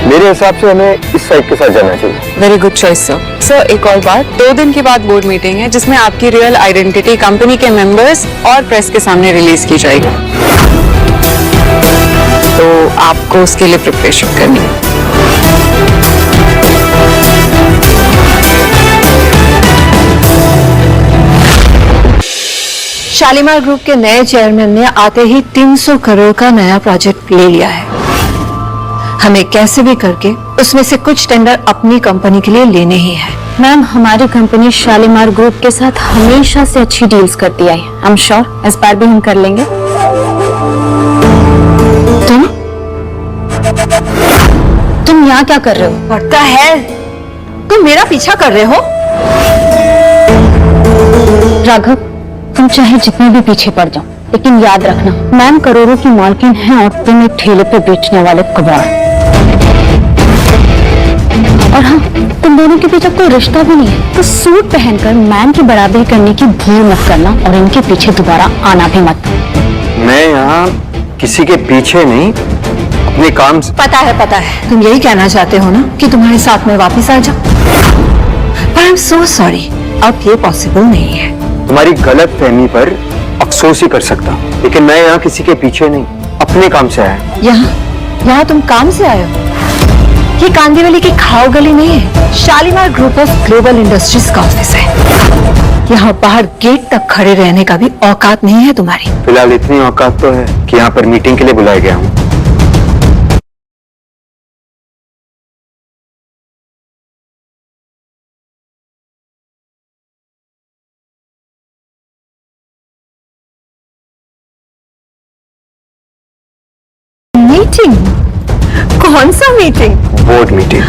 मेरे हिसाब से हमें इस साइड के साथ जाना चाहिए। Very good choice sir. Sir एक और बात, 2 दिन के बाद बोर्ड मीटिंग है जिसमें आपकी रियल आइडेंटिटी कंपनी के मेंबर्स और प्रेस के सामने रिलीज की जाएगी, तो आपको उसके लिए प्रिपरेशन करनी है। शालीमार ग्रुप के नए चेयरमैन ने आते ही 300 करोड़ का नया प्रोजेक्ट ले लिया है। हमें कैसे भी करके उसमें से कुछ टेंडर अपनी कंपनी के लिए लेने ही है। मैम हमारी कंपनी शालीमार ग्रुप के साथ हमेशा से अच्छी डील्स करती आई। आई एम श्योर इस बार भी हम कर लेंगे। तुम यहाँ क्या कर रहे हो? पड़ता है तुम मेरा पीछा कर रहे हो? राघव तुम चाहे जितने भी पीछे पड़ जाओ, लेकिन याद रखना मैम करोड़ों की मालकिन है और तुम एक ठेले पे बेचने वाले कबाड़। और हाँ, तुम दोनों के बीच अब कोई रिश्ता भी नहीं है, तो सूट पहनकर मैम की बराबरी करने की भूल मत करना और इनके पीछे दोबारा आना भी मत। मैं यहाँ किसी के पीछे नहीं, अपने काम से। पता है तुम यही कहना चाहते हो ना कि तुम्हारे साथ में वापस आ जाओ, पर आई एम सो सॉरी, अब ये पॉसिबल नहीं है। तुम्हारी गलत फहमी पर अफसोस ही कर सकता, लेकिन मैं यहाँ किसी के पीछे नहीं, अपने काम से आया। यहाँ तुम काम से आए हो? ये कांदीवली की खाओ गली नहीं है, Shalimar group of global industries का ऑफिस है। यहाँ बाहर गेट तक खड़े रहने का भी औकात नहीं है तुम्हारी। फिलहाल इतनी औकात तो है कि यहाँ पर मीटिंग के लिए बुलाया गया हूँ। मीटिंग? कौन सा मीटिंग? Board meeting.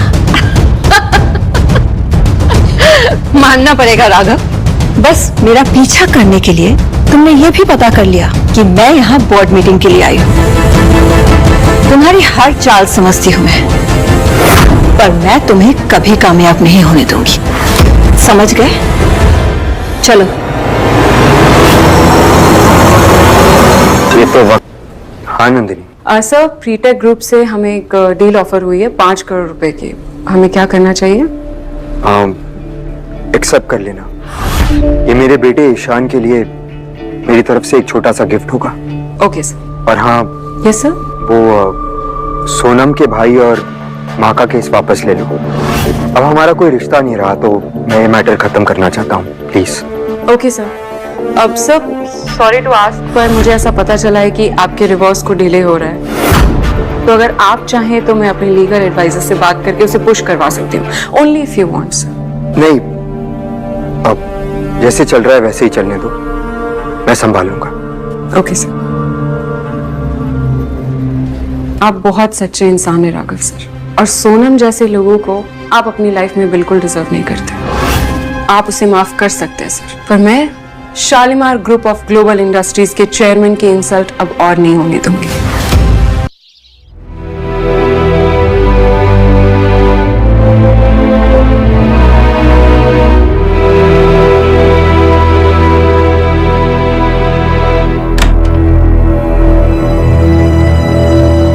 मानना पड़ेगा राघव, बस मेरा पीछा करने के लिए तुमने ये भी पता कर लिया कि मैं यहाँ बोर्ड मीटिंग के लिए आई हूँ। तुम्हारी हर चाल समझती हूँ मैं, पर मैं तुम्हें कभी कामयाब नहीं होने दूंगी, समझ गए? चलो। ये तो वक्त। हाँ नंदिनी। सर प्रीटेक ग्रुप से हमें एक डील ऑफर हुई है 5 करोड़ रुपए की, हमें क्या करना चाहिए? एक्सेप्ट कर लेना। ये मेरे बेटे ईशान के लिए मेरी तरफ से एक छोटा सा गिफ्ट होगा। Okay sir. और हाँ। Yes sir. वो सोनम के भाई और माँ का केस वापस ले लो। अब हमारा कोई रिश्ता नहीं रहा, तो मैं ये मैटर खत्म करना चाहता हूँ, प्लीज। Okay sir. अब सर सॉरी टू आस्क, पर मुझे ऐसा पता चला है कि आपके डिवोर्स को डिले हो रहा है, तो अगर आप चाहें तो मैं अपने लीगल एडवाइजर से बात करके उसे पुश करवा सकती हूँ, only if you want sir. नहीं, अब जैसे चल रहा है वैसे ही चलने दो। मैं संभालूंगा। Okay sir. आप बहुत सच्चे इंसान हैं राघव सर, और सोनम जैसे लोगों को आप अपनी लाइफ में बिल्कुल डिजर्व नहीं करते। आप उसे माफ कर सकते हैं सर, पर मैं Shalimar group of global industries के चेयरमैन की इंसल्ट अब और नहीं होने दूंगी।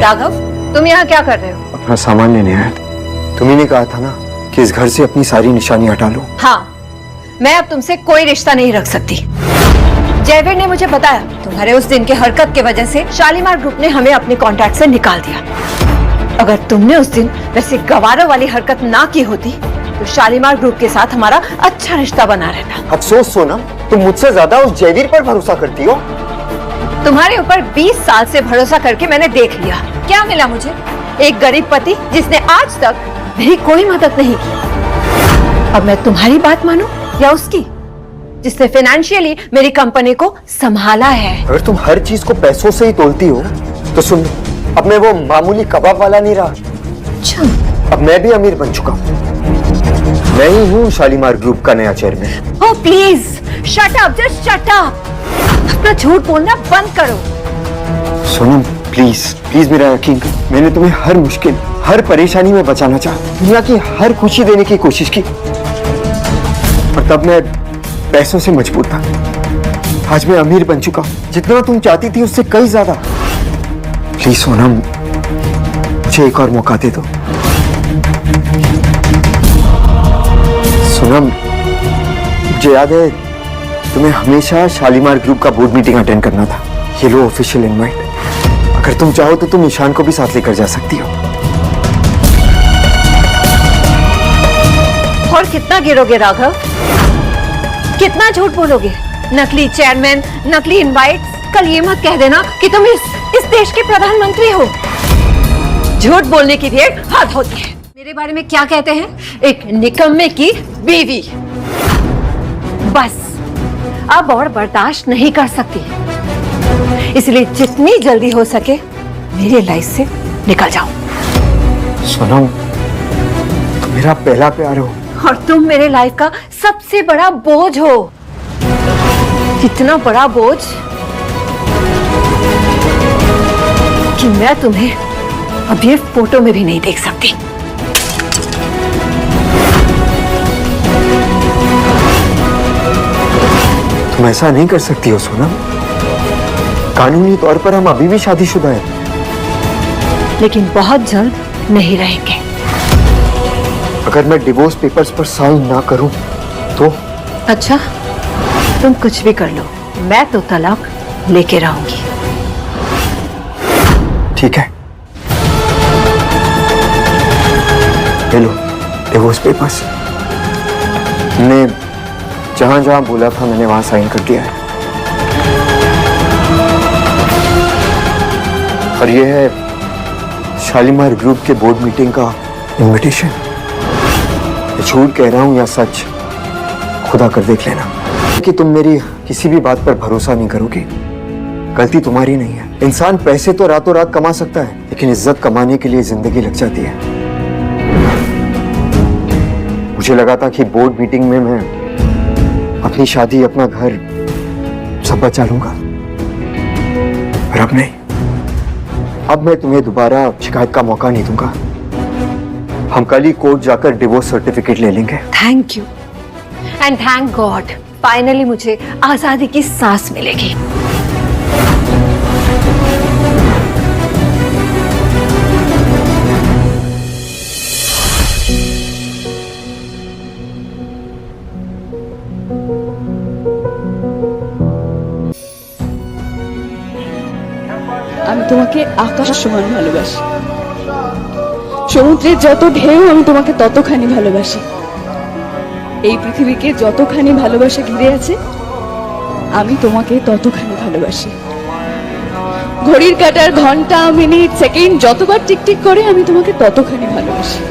राघव, तुम यहाँ क्या कर रहे हो? अपना सामान लेने आया था। तुम्ही ने कहा था ना कि इस घर से अपनी सारी निशानी हटा लो। हाँ, मैं अब तुमसे कोई रिश्ता नहीं रख सकती। जयवीर ने मुझे बताया तुम्हारे उस दिन के हरकत की वजह से शालीमार ग्रुप ने हमें अपने कॉन्ट्रैक्ट से निकाल दिया। अगर तुमने उस दिन वैसे गवारों वाली हरकत ना की होती तो शालीमार ग्रुप के साथ हमारा अच्छा रिश्ता बना रहता। अफसोस सोनम, तुम मुझसे ज्यादा उस जयवीर पर भरोसा करती हो। तुम्हारे ऊपर 20 साल से भरोसा करके मैंने देख लिया, क्या मिला मुझे? एक गरीब पति जिसने आज तक मेरी कोई मदद नहीं की। अब मैं तुम्हारी बात मानूं या उसकी, जिसने फाइनेंशियली मेरी कंपनी को संभाला है? अगर तुम हर चीज को पैसों से ही तोलती हो तो सुन, अब मैं वो मामूली कबाब वाला नहीं रहा। अब मैं भी अमीर बन चुका हूँ। मैं ही हूँ शालीमार ग्रुप का नया chairman. Oh please shut up, just shut up. अपना झूठ बोलना बंद करो। सोनम प्लीज प्लीज मेरा यकीन करो, मैंने तुम्हें हर मुश्किल हर परेशानी में बचाना चाहा, दुनिया की हर खुशी देने की कोशिश की, और तब मैं पैसों से मजबूर था। आज मैं अमीर बन चुका हूँ, जितना तुम चाहती थी उससे कई ज्यादा। प्लीज सोनम, मुझे एक और मौका दे दो। सोनम, मुझे याद है तुम्हें हमेशा शालीमार ग्रुप का बोर्ड मीटिंग अटेंड करना था। ये लो ऑफिशियल इनवाइट। अगर तुम चाहो तो तुम ईशान को भी साथ लेकर जा सकती हो। और कितना गिरोगे राघव? कितना झूठ बोलोगे? नकली चेयरमैन, नकली इनवाइट। कल ये मत कह देना कि तुम इस देश के प्रधानमंत्री हो। झूठ बोलने की भी एक हद होती है। मेरे बारे में क्या कहते हैं? एक निकम्मे की बीवी। बस अब और बर्दाश्त नहीं कर सकती, इसलिए जितनी जल्दी हो सके मेरी लाइफ से निकल जाओ। सोनम, तुम मेरा पहला प्यार हो और तुम मेरे लाइफ का सबसे बड़ा बोझ हो। इतना बड़ा बोझ कि मैं तुम्हें अब ये फोटो में भी नहीं देख सकती। तुम ऐसा नहीं कर सकती हो सोनम। कानूनी तौर पर हम अभी भी शादीशुदा हैं, लेकिन बहुत जल्द नहीं रहेंगे। अगर मैं डिवोर्स पेपर्स पर साइन ना करूं तो? अच्छा, तुम कुछ भी कर लो, मैं तो तलाक लेके रहूंगी। ठीक है, ले लो डिवोर्स पेपर्स। तुमने जहां जहां बोला था मैंने वहां साइन कर दिया है। और ये है शालीमार ग्रुप के बोर्ड मीटिंग का इनविटेशन। झूठ कह रहा हूं या सच, खुदा कर देख लेना। कि तुम मेरी किसी भी बात पर भरोसा नहीं करोगे, गलती तुम्हारी नहीं है। इंसान पैसे तो रातों रात कमा सकता है, लेकिन इज्जत कमाने के लिए जिंदगी लग जाती है। मुझे लगा था कि बोर्ड मीटिंग में मैं अपनी शादी, अपना घर सब बचा लूंगा, पर अब नहीं। अब मैं तुम्हें दोबारा शिकायत का मौका नहीं दूंगा। हम कल ही कोर्ट जाकर डिवोर्स सर्टिफिकेट ले लेंगे। Thank you and thank God, finally मुझे आजादी की सांस मिलेगी। আমি তোমাকে আকাশ সমান ভালোবাসি, সমুদ্রের যত ঢেউ আমি তোমাকে ততখানি ভালোবাসি। এই পৃথিবীকে যতখানি ভালোবাসা ঘিরে আছে আমি তোমাকে ততখানি ভালোবাসি। ঘড়ির কাঁটার ঘন্টা, মিনিট, সেকেন্ড যতবার টিকটিক করে আমি তোমাকে ততখানি ভালোবাসি।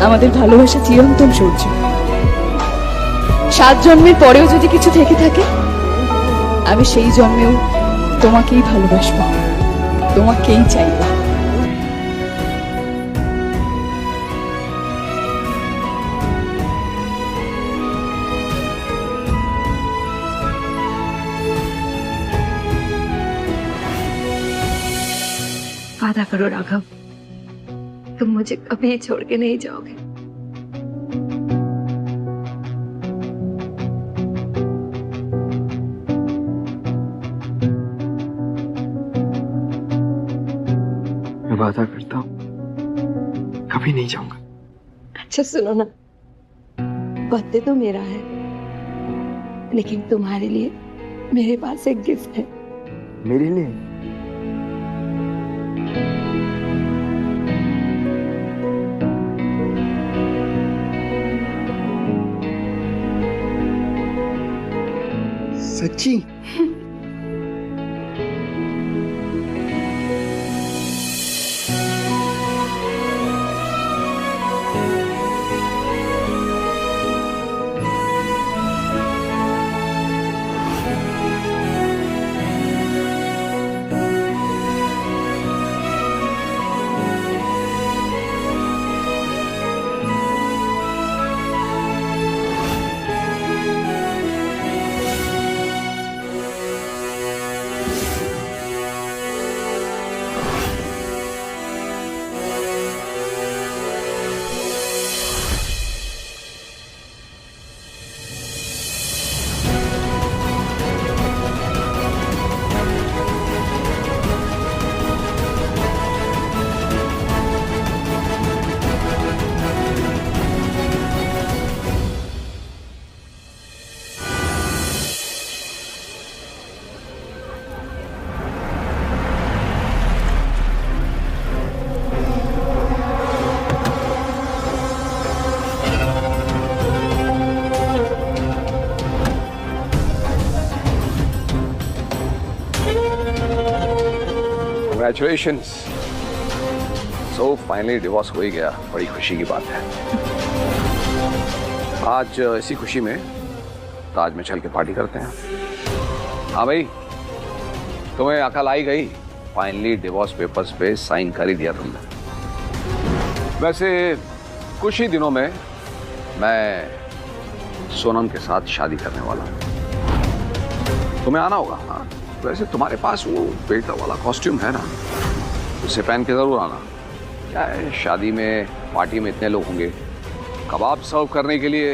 আমাদের ভালোবাসা চিরন্তন সূর্য। 7 জন্মের পরেও যদি কিছু থেকে থাকে আমি সেই জন্মেও তোমাকেই ভালোবাসবো, তোমাকেই চাইবো। वादा करो राघव, तुम मुझे कभी छोड़ के नहीं जाओगे। मैं वादा करता हूँ कभी नहीं जाऊंगा। अच्छा सुनो ना, बर्थडे तो मेरा है, लेकिन तुम्हारे लिए मेरे पास एक गिफ्ट है। मेरे लिए? सच्ची? Congratulations. So finally डिवोर्स हो ही गया, बड़ी खुशी की बात है। आज इसी खुशी में ताज में चल के पार्टी करते हैं। हाँ भाई, तुम्हें अकल आई गई, फाइनली डिवोर्स पेपर्स पे साइन कर ही दिया तुमने। वैसे कुछ ही दिनों में मैं सोनम के साथ शादी करने वाला हूँ। तुम्हें आना होगा। हाँ, वैसे तुम्हारे पास वो बेटा वाला कॉस्ट्यूम है ना, उसे पहन के जरूर आना। क्या है, शादी में पार्टी में इतने लोग होंगे, कबाब सर्व करने के लिए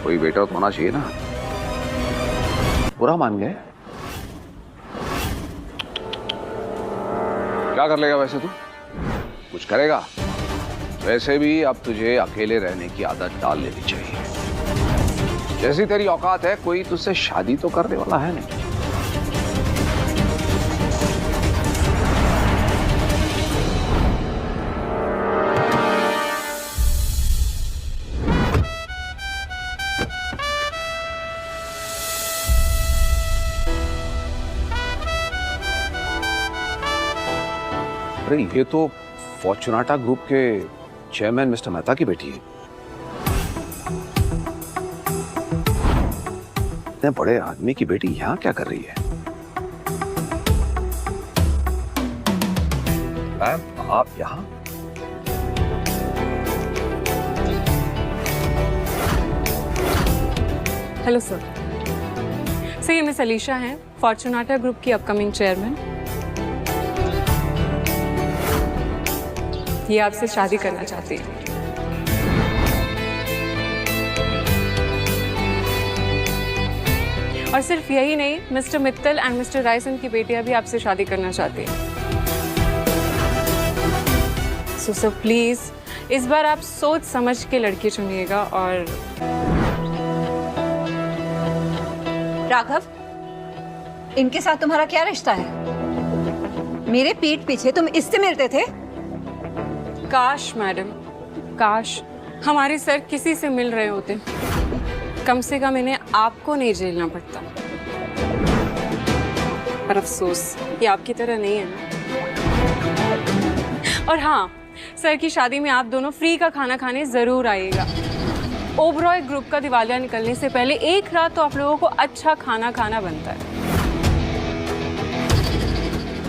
कोई वेटर तो होना चाहिए ना। बुरा मान गए? क्या कर लेगा वैसे तू? कुछ करेगा? वैसे भी अब तुझे अकेले रहने की आदत डाल लेनी चाहिए। जैसी तेरी औकात है, कोई तुझसे शादी तो करने वाला है नहीं। अरे ये तो फॉर्चुनाटा ग्रुप के चेयरमैन मिस्टर मेहता की बेटी है। इतने बड़े आदमी की बेटी यहाँ क्या कर रही है? मैम, आप यहाँ? Hello sir. सर, ये मिस अलीशा हैं, फॉर्चुनाटा ग्रुप की अपकमिंग चेयरमैन। ये आपसे शादी करना चाहती है। और सिर्फ यही नहीं, mister Mittal and mister Rayson की बेटियां भी आपसे शादी करना चाहती हैं। सो सर प्लीज इस बार आप सोच समझ के लड़की चुनिएगा। और राघव, इनके साथ तुम्हारा क्या रिश्ता है? मेरे पीठ पीछे तुम इससे मिलते थे? काश मैडम, काश हमारे सर किसी से मिल रहे होते, कम से कम इन्हें आपको नहीं झेलना पड़ता। पर अफसोस ये आपकी तरह नहीं है ना। और हाँ, सर की शादी में आप दोनों फ्री का खाना खाने जरूर आइएगा। ओबरॉय ग्रुप का दिवालिया निकलने से पहले एक रात तो आप लोगों को अच्छा खाना खाना बनता है।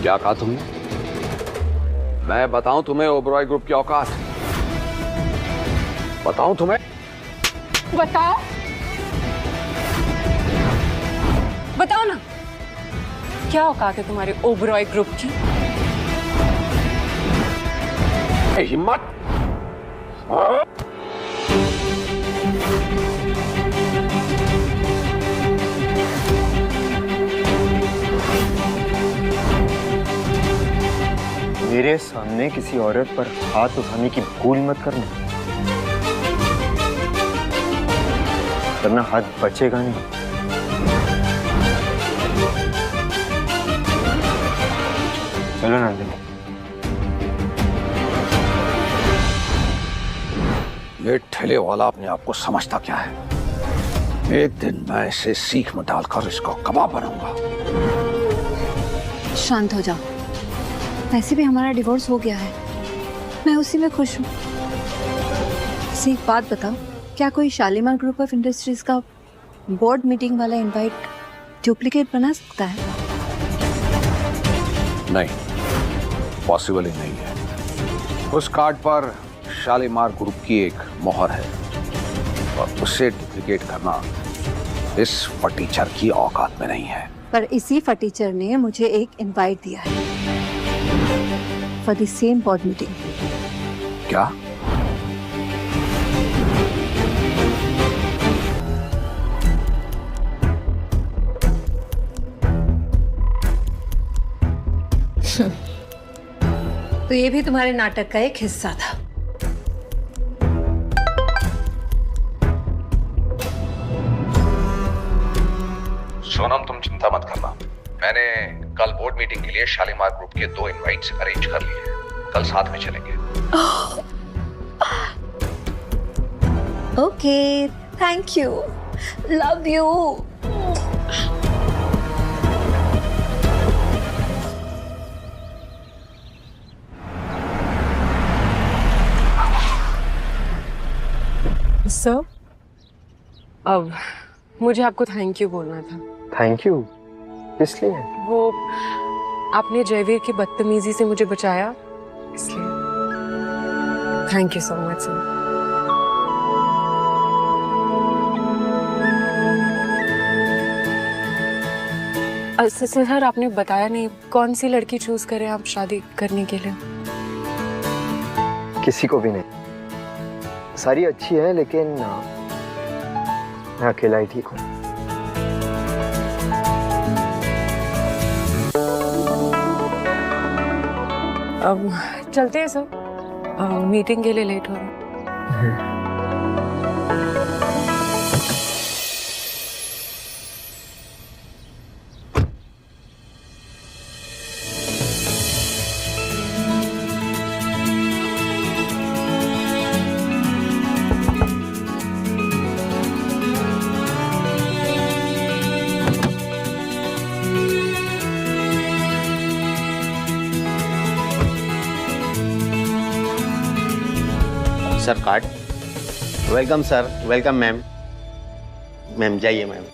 क्या कहा तुमने? मैं बताऊं तुम्हें ओबरॉय ग्रुप की औकात? बताऊं तुम्हें? बताओ, बताओ ना, क्या औकात है तुम्हारे ओबरॉय ग्रुप की? हिम्मत! मेरे सामने किसी औरत पर हाथ उठाने की भूल मत करना, वरना हाथ बचेगा नहीं। चलो नंदिनी। ये ठेले वाला अपने आप को समझता क्या है? एक दिन मैं इसे सीख में डालकर इसको कबाब बनाऊंगा। शांत हो जाओ, वैसे भी हमारा डिवोर्स हो गया है, मैं उसी में खुश हूँ। एक बात बताओ, क्या कोई शालीमार ग्रुप ऑफ इंडस्ट्रीज का बोर्ड मीटिंग वाला इनवाइट डुप्लीकेट बना सकता है? नहीं, पॉसिबल ही नहीं है। उस कार्ड पर शालीमार ग्रुप की एक मोहर है और उसे डुप्लीकेट करना इस फटीचर की औकात में नहीं है। पर इसी फटीचर ने मुझे एक इनवाइट दिया है for the same board meeting. क्या? तो ये भी तुम्हारे नाटक का एक हिस्सा था। सोनम, तुम चिंता मत करना, मैंने कल बोर्ड मीटिंग के लिए शालीमार ग्रुप के 2 इनवाइट्स अरेंज कर लिए हैं। कल साथ में चलेंगे। Okay, thank you, love you. Sir, अब मुझे आपको थैंक यू बोलना था। Thank you? इसलिए? वो आपने जयवीर की बदतमीजी से मुझे बचाया, इसलिए thank you so much sir. Sir, आपने बताया नहीं कौन सी लड़की चूज करें आप शादी करने के लिए? किसी को भी नहीं, सारी अच्छी है, लेकिन मैं अकेला ही ठीक हूँ। अब चलते हैं सर, मीटिंग के लिए लेट हो रहा है। Sir card. Welcome sir, welcome ma'am. Ma'am जाइए मैम।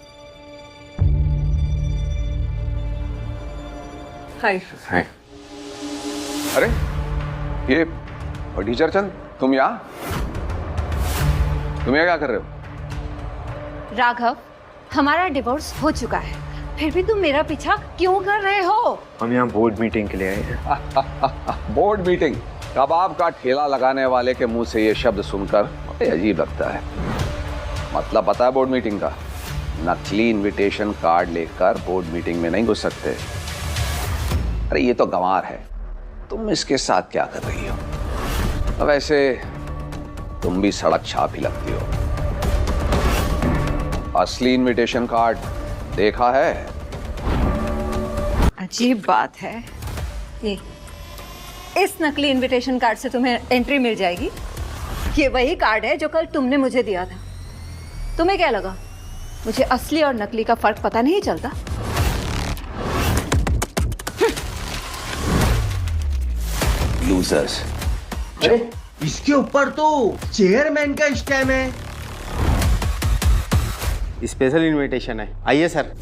हाय। हाय। अरे ये फटीचर चंद, तुम यहाँ क्या कर रहे हो? राघव, हमारा डिवोर्स हो चुका है, फिर भी तुम मेरा पीछा क्यों कर रहे हो? हम यहाँ बोर्ड मीटिंग के लिए आए हैं। Board meeting? कबाब का ठेला लगाने वाले के मुंह से ये शब्द सुनकर अजीब लगता है। मतलब पता है बोर्ड मीटिंग का? नकली इनविटेशन कार्ड लेकर बोर्ड मीटिंग में नहीं घुस सकते। अरे ये तो गंवार है, तुम इसके साथ क्या कर रही हो? वैसे तुम भी सड़क छाप ही लगती हो। असली इनविटेशन कार्ड देखा है? अजीब बात है ये, इस नकली इनविटेशन कार्ड से तुम्हें एंट्री मिल जाएगी। ये वही कार्ड है जो कल तुमने मुझे दिया था। तुम्हें क्या लगा मुझे असली और नकली का फर्क पता नहीं चलता? लूजर्स। अरे इसके ऊपर तो चेयरमैन का स्टैम्प है। स्पेशल इनविटेशन है, आइए सर।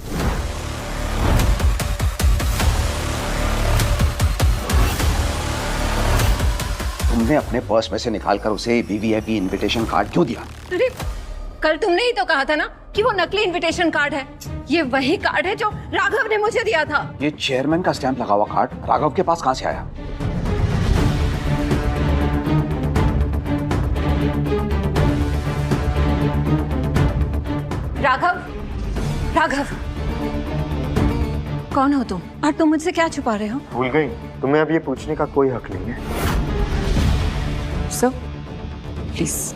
तुमने अपने पर्स में से निकालकर उसे वीवीआईपी इनविटेशन कार्ड क्यों दिया? अरे कल तुमने ही तो कहा था ना कि वो नकली इनविटेशन कार्ड है। ये वही कार्ड है जो राघव ने मुझे दिया था। ये चेयरमैन का स्टैंप लगा हुआ कार्ड राघव के पास कहां से आया? राघव, राघव, कौन हो तुम और तुम मुझसे क्या छुपा रहे हो? भूल गई? तुम्हें अब ये पूछने का कोई हक नहीं है। Sir please.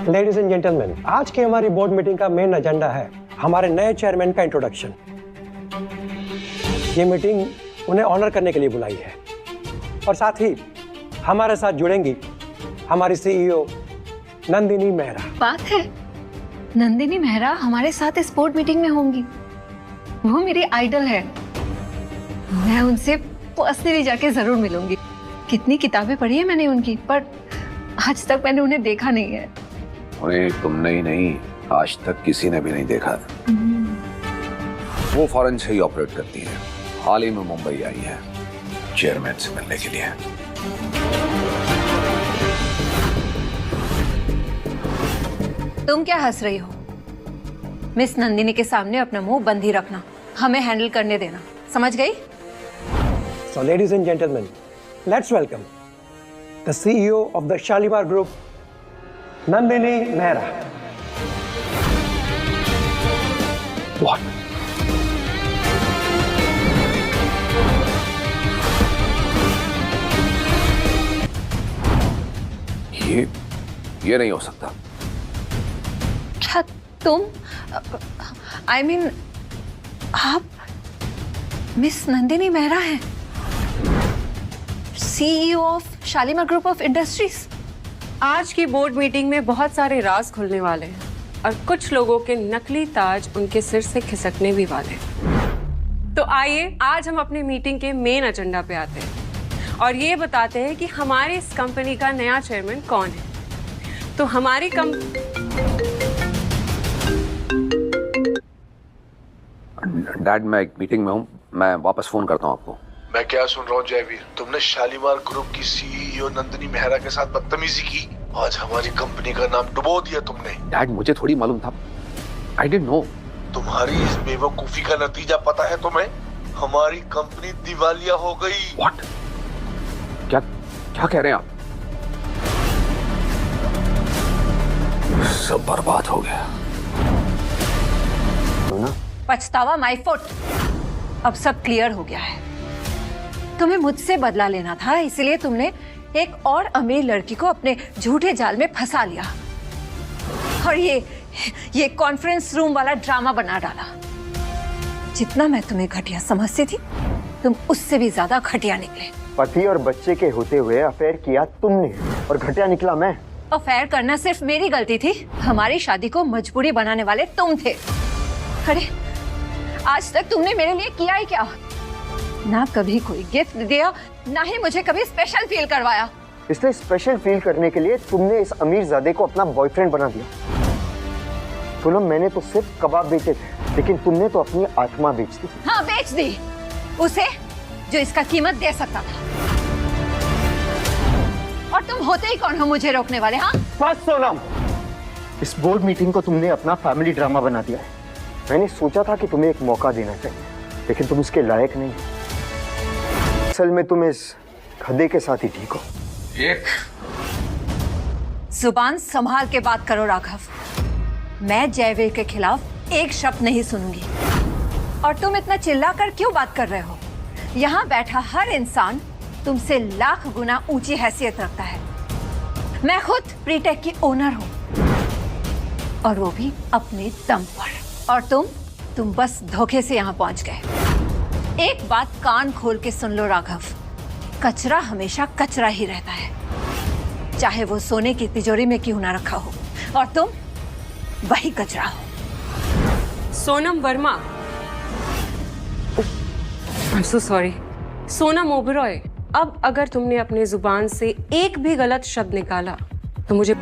Ladies and gentleman, आज की हमारी बोर्ड मीटिंग का मेन एजेंडा है हमारे नए चेयरमैन का इंट्रोडक्शन। ये मीटिंग उन्हें ऑनर करने के लिए बुलाई है और साथ ही हमारे साथ जुड़ेंगी हमारी सीईओ नंदिनी मेहरा। बात है, नंदिनी मेहरा हमारे साथ इस बोर्ड मीटिंग में होंगी। वो मेरी आइडल है। मैं उनसे पर्सनली जाके जरूर मिलूंगी। कितनी किताबें पढ़ी है मैंने उनकी, पर आज तक मैंने उन्हें देखा नहीं है। उन्हें तुमने ही नहीं, आज तक किसी ने भी नहीं देखा। वो फॉरेन से ही ऑपरेट करती है। हाल ही में मुंबई आई है चेयरमैन से मिलने के लिए। तुम क्या हंस रही हो? मिस नंदिनी के सामने अपना मुंह बंद ही रखना, हमें हैंडल करने देना, समझ गई? So ladies and gentlemen, let's welcome the CEO of the Shalimar Group, Nandini Mehra. What? ये नहीं हो सकता। क्या तुम, I mean, आप मिस नंदिनी मेहरा हैं, CEO of Shalimar group of industries. आज की बोर्ड मीटिंग में बहुत सारे राज खुलने वाले हैं और कुछ लोगों के नकली ताज उनके सिर से खिसकने भी वाले हैं। तो आइए आज हम अपनी मीटिंग के मेन एजेंडा पे आते हैं और ये बताते हैं कि हमारी इस कंपनी का नया चेयरमैन कौन है। तो हमारी डैड, मैं एक मीटिंग में हूँ, मैं वापस फोन करता हूँ आपको। मैं क्या सुन रहा हूँ जयवीर? तुमने शालीमार ग्रुप की सीईओ नंदिनी मेहरा के साथ बदतमीजी की। आज हमारी कंपनी का नाम डुबो दिया तुमने। डैड, मुझे थोड़ी मालूम था। I didn't know। तुम्हारी इस बेवकूफी का नतीजा पता है तुम्हें? हमारी कंपनी दिवालिया हो गई। What? क्या कह रहे हैं आप? सब बर्बाद हो गया। पछतावा माय फुट। अब सब क्लियर हो गया है। तुम्हें मुझसे बदला लेना था, इसलिए तुमने एक और अमीर लड़की को अपने झूठे जाल में फंसा लिया और ये कॉन्फ्रेंस रूम वाला ड्रामा बना डाला। जितना मैं तुम्हें घटिया समझती थी, तुम उससे भी ज्यादा घटिया निकले। पति और बच्चे के होते हुए अफेयर किया तुमने और घटिया निकला मैं। अफेयर करना सिर्फ मेरी गलती थी, हमारी शादी को मजबूरी बनाने वाले तुम थे। अरे आज तक तुमने मेरे लिए किया ही क्या? ना कभी कोई गिफ्ट दिया, ना ही मुझे कभी स्पेशल फील करवाया। इसलिए स्पेशल फील करने के लिए तुमने इस अमीरजादे को अपना बॉयफ्रेंड बना दिया। पूनम, मैंने तो सिर्फ कबाब बेचे थे, लेकिन तुमने तो अपनी आत्मा बेच दी। हाँ, बेच दी उसे जो इसका कीमत दे सकता था। और तुम होते ही कौन हो मुझे रोकने वाले? हाँ बस सोनम, इस बोर्ड मीटिंग को तुमने अपना फैमिली ड्रामा बना दिया है। मैंने सोचा था कि तुम्हें एक मौका देना चाहिए, लेकिन तुम उसके लायक नहीं। असल में तुम इस गधे के साथ ही ठीक हो। जुबान संभाल के बात करो राघव। मैं जयवीर के खिलाफ एक शब्द नहीं सुनूंगी। और तुम इतना चिल्लाकर क्यों बात कर रहे हो? यहाँ बैठा हर इंसान तुमसे लाख गुना ऊंची हैसियत रखता है। मैं खुद प्रीटेक की ओनर हूँ, और वो भी अपने दम पर। और तुम बस धोखे से यहाँ पहुंच गए। एक बात कान खोल के सुन लो राघव, कचरा हमेशा कचरा ही रहता है, चाहे वो सोने की तिजोरी में क्यों ना रखा हो। और तुम वही कचरा हो। Sonam Verma, I'm so sorry, Sonam Oberoi, अब अगर तुमने अपने जुबान से एक भी गलत शब्द निकाला तो मुझे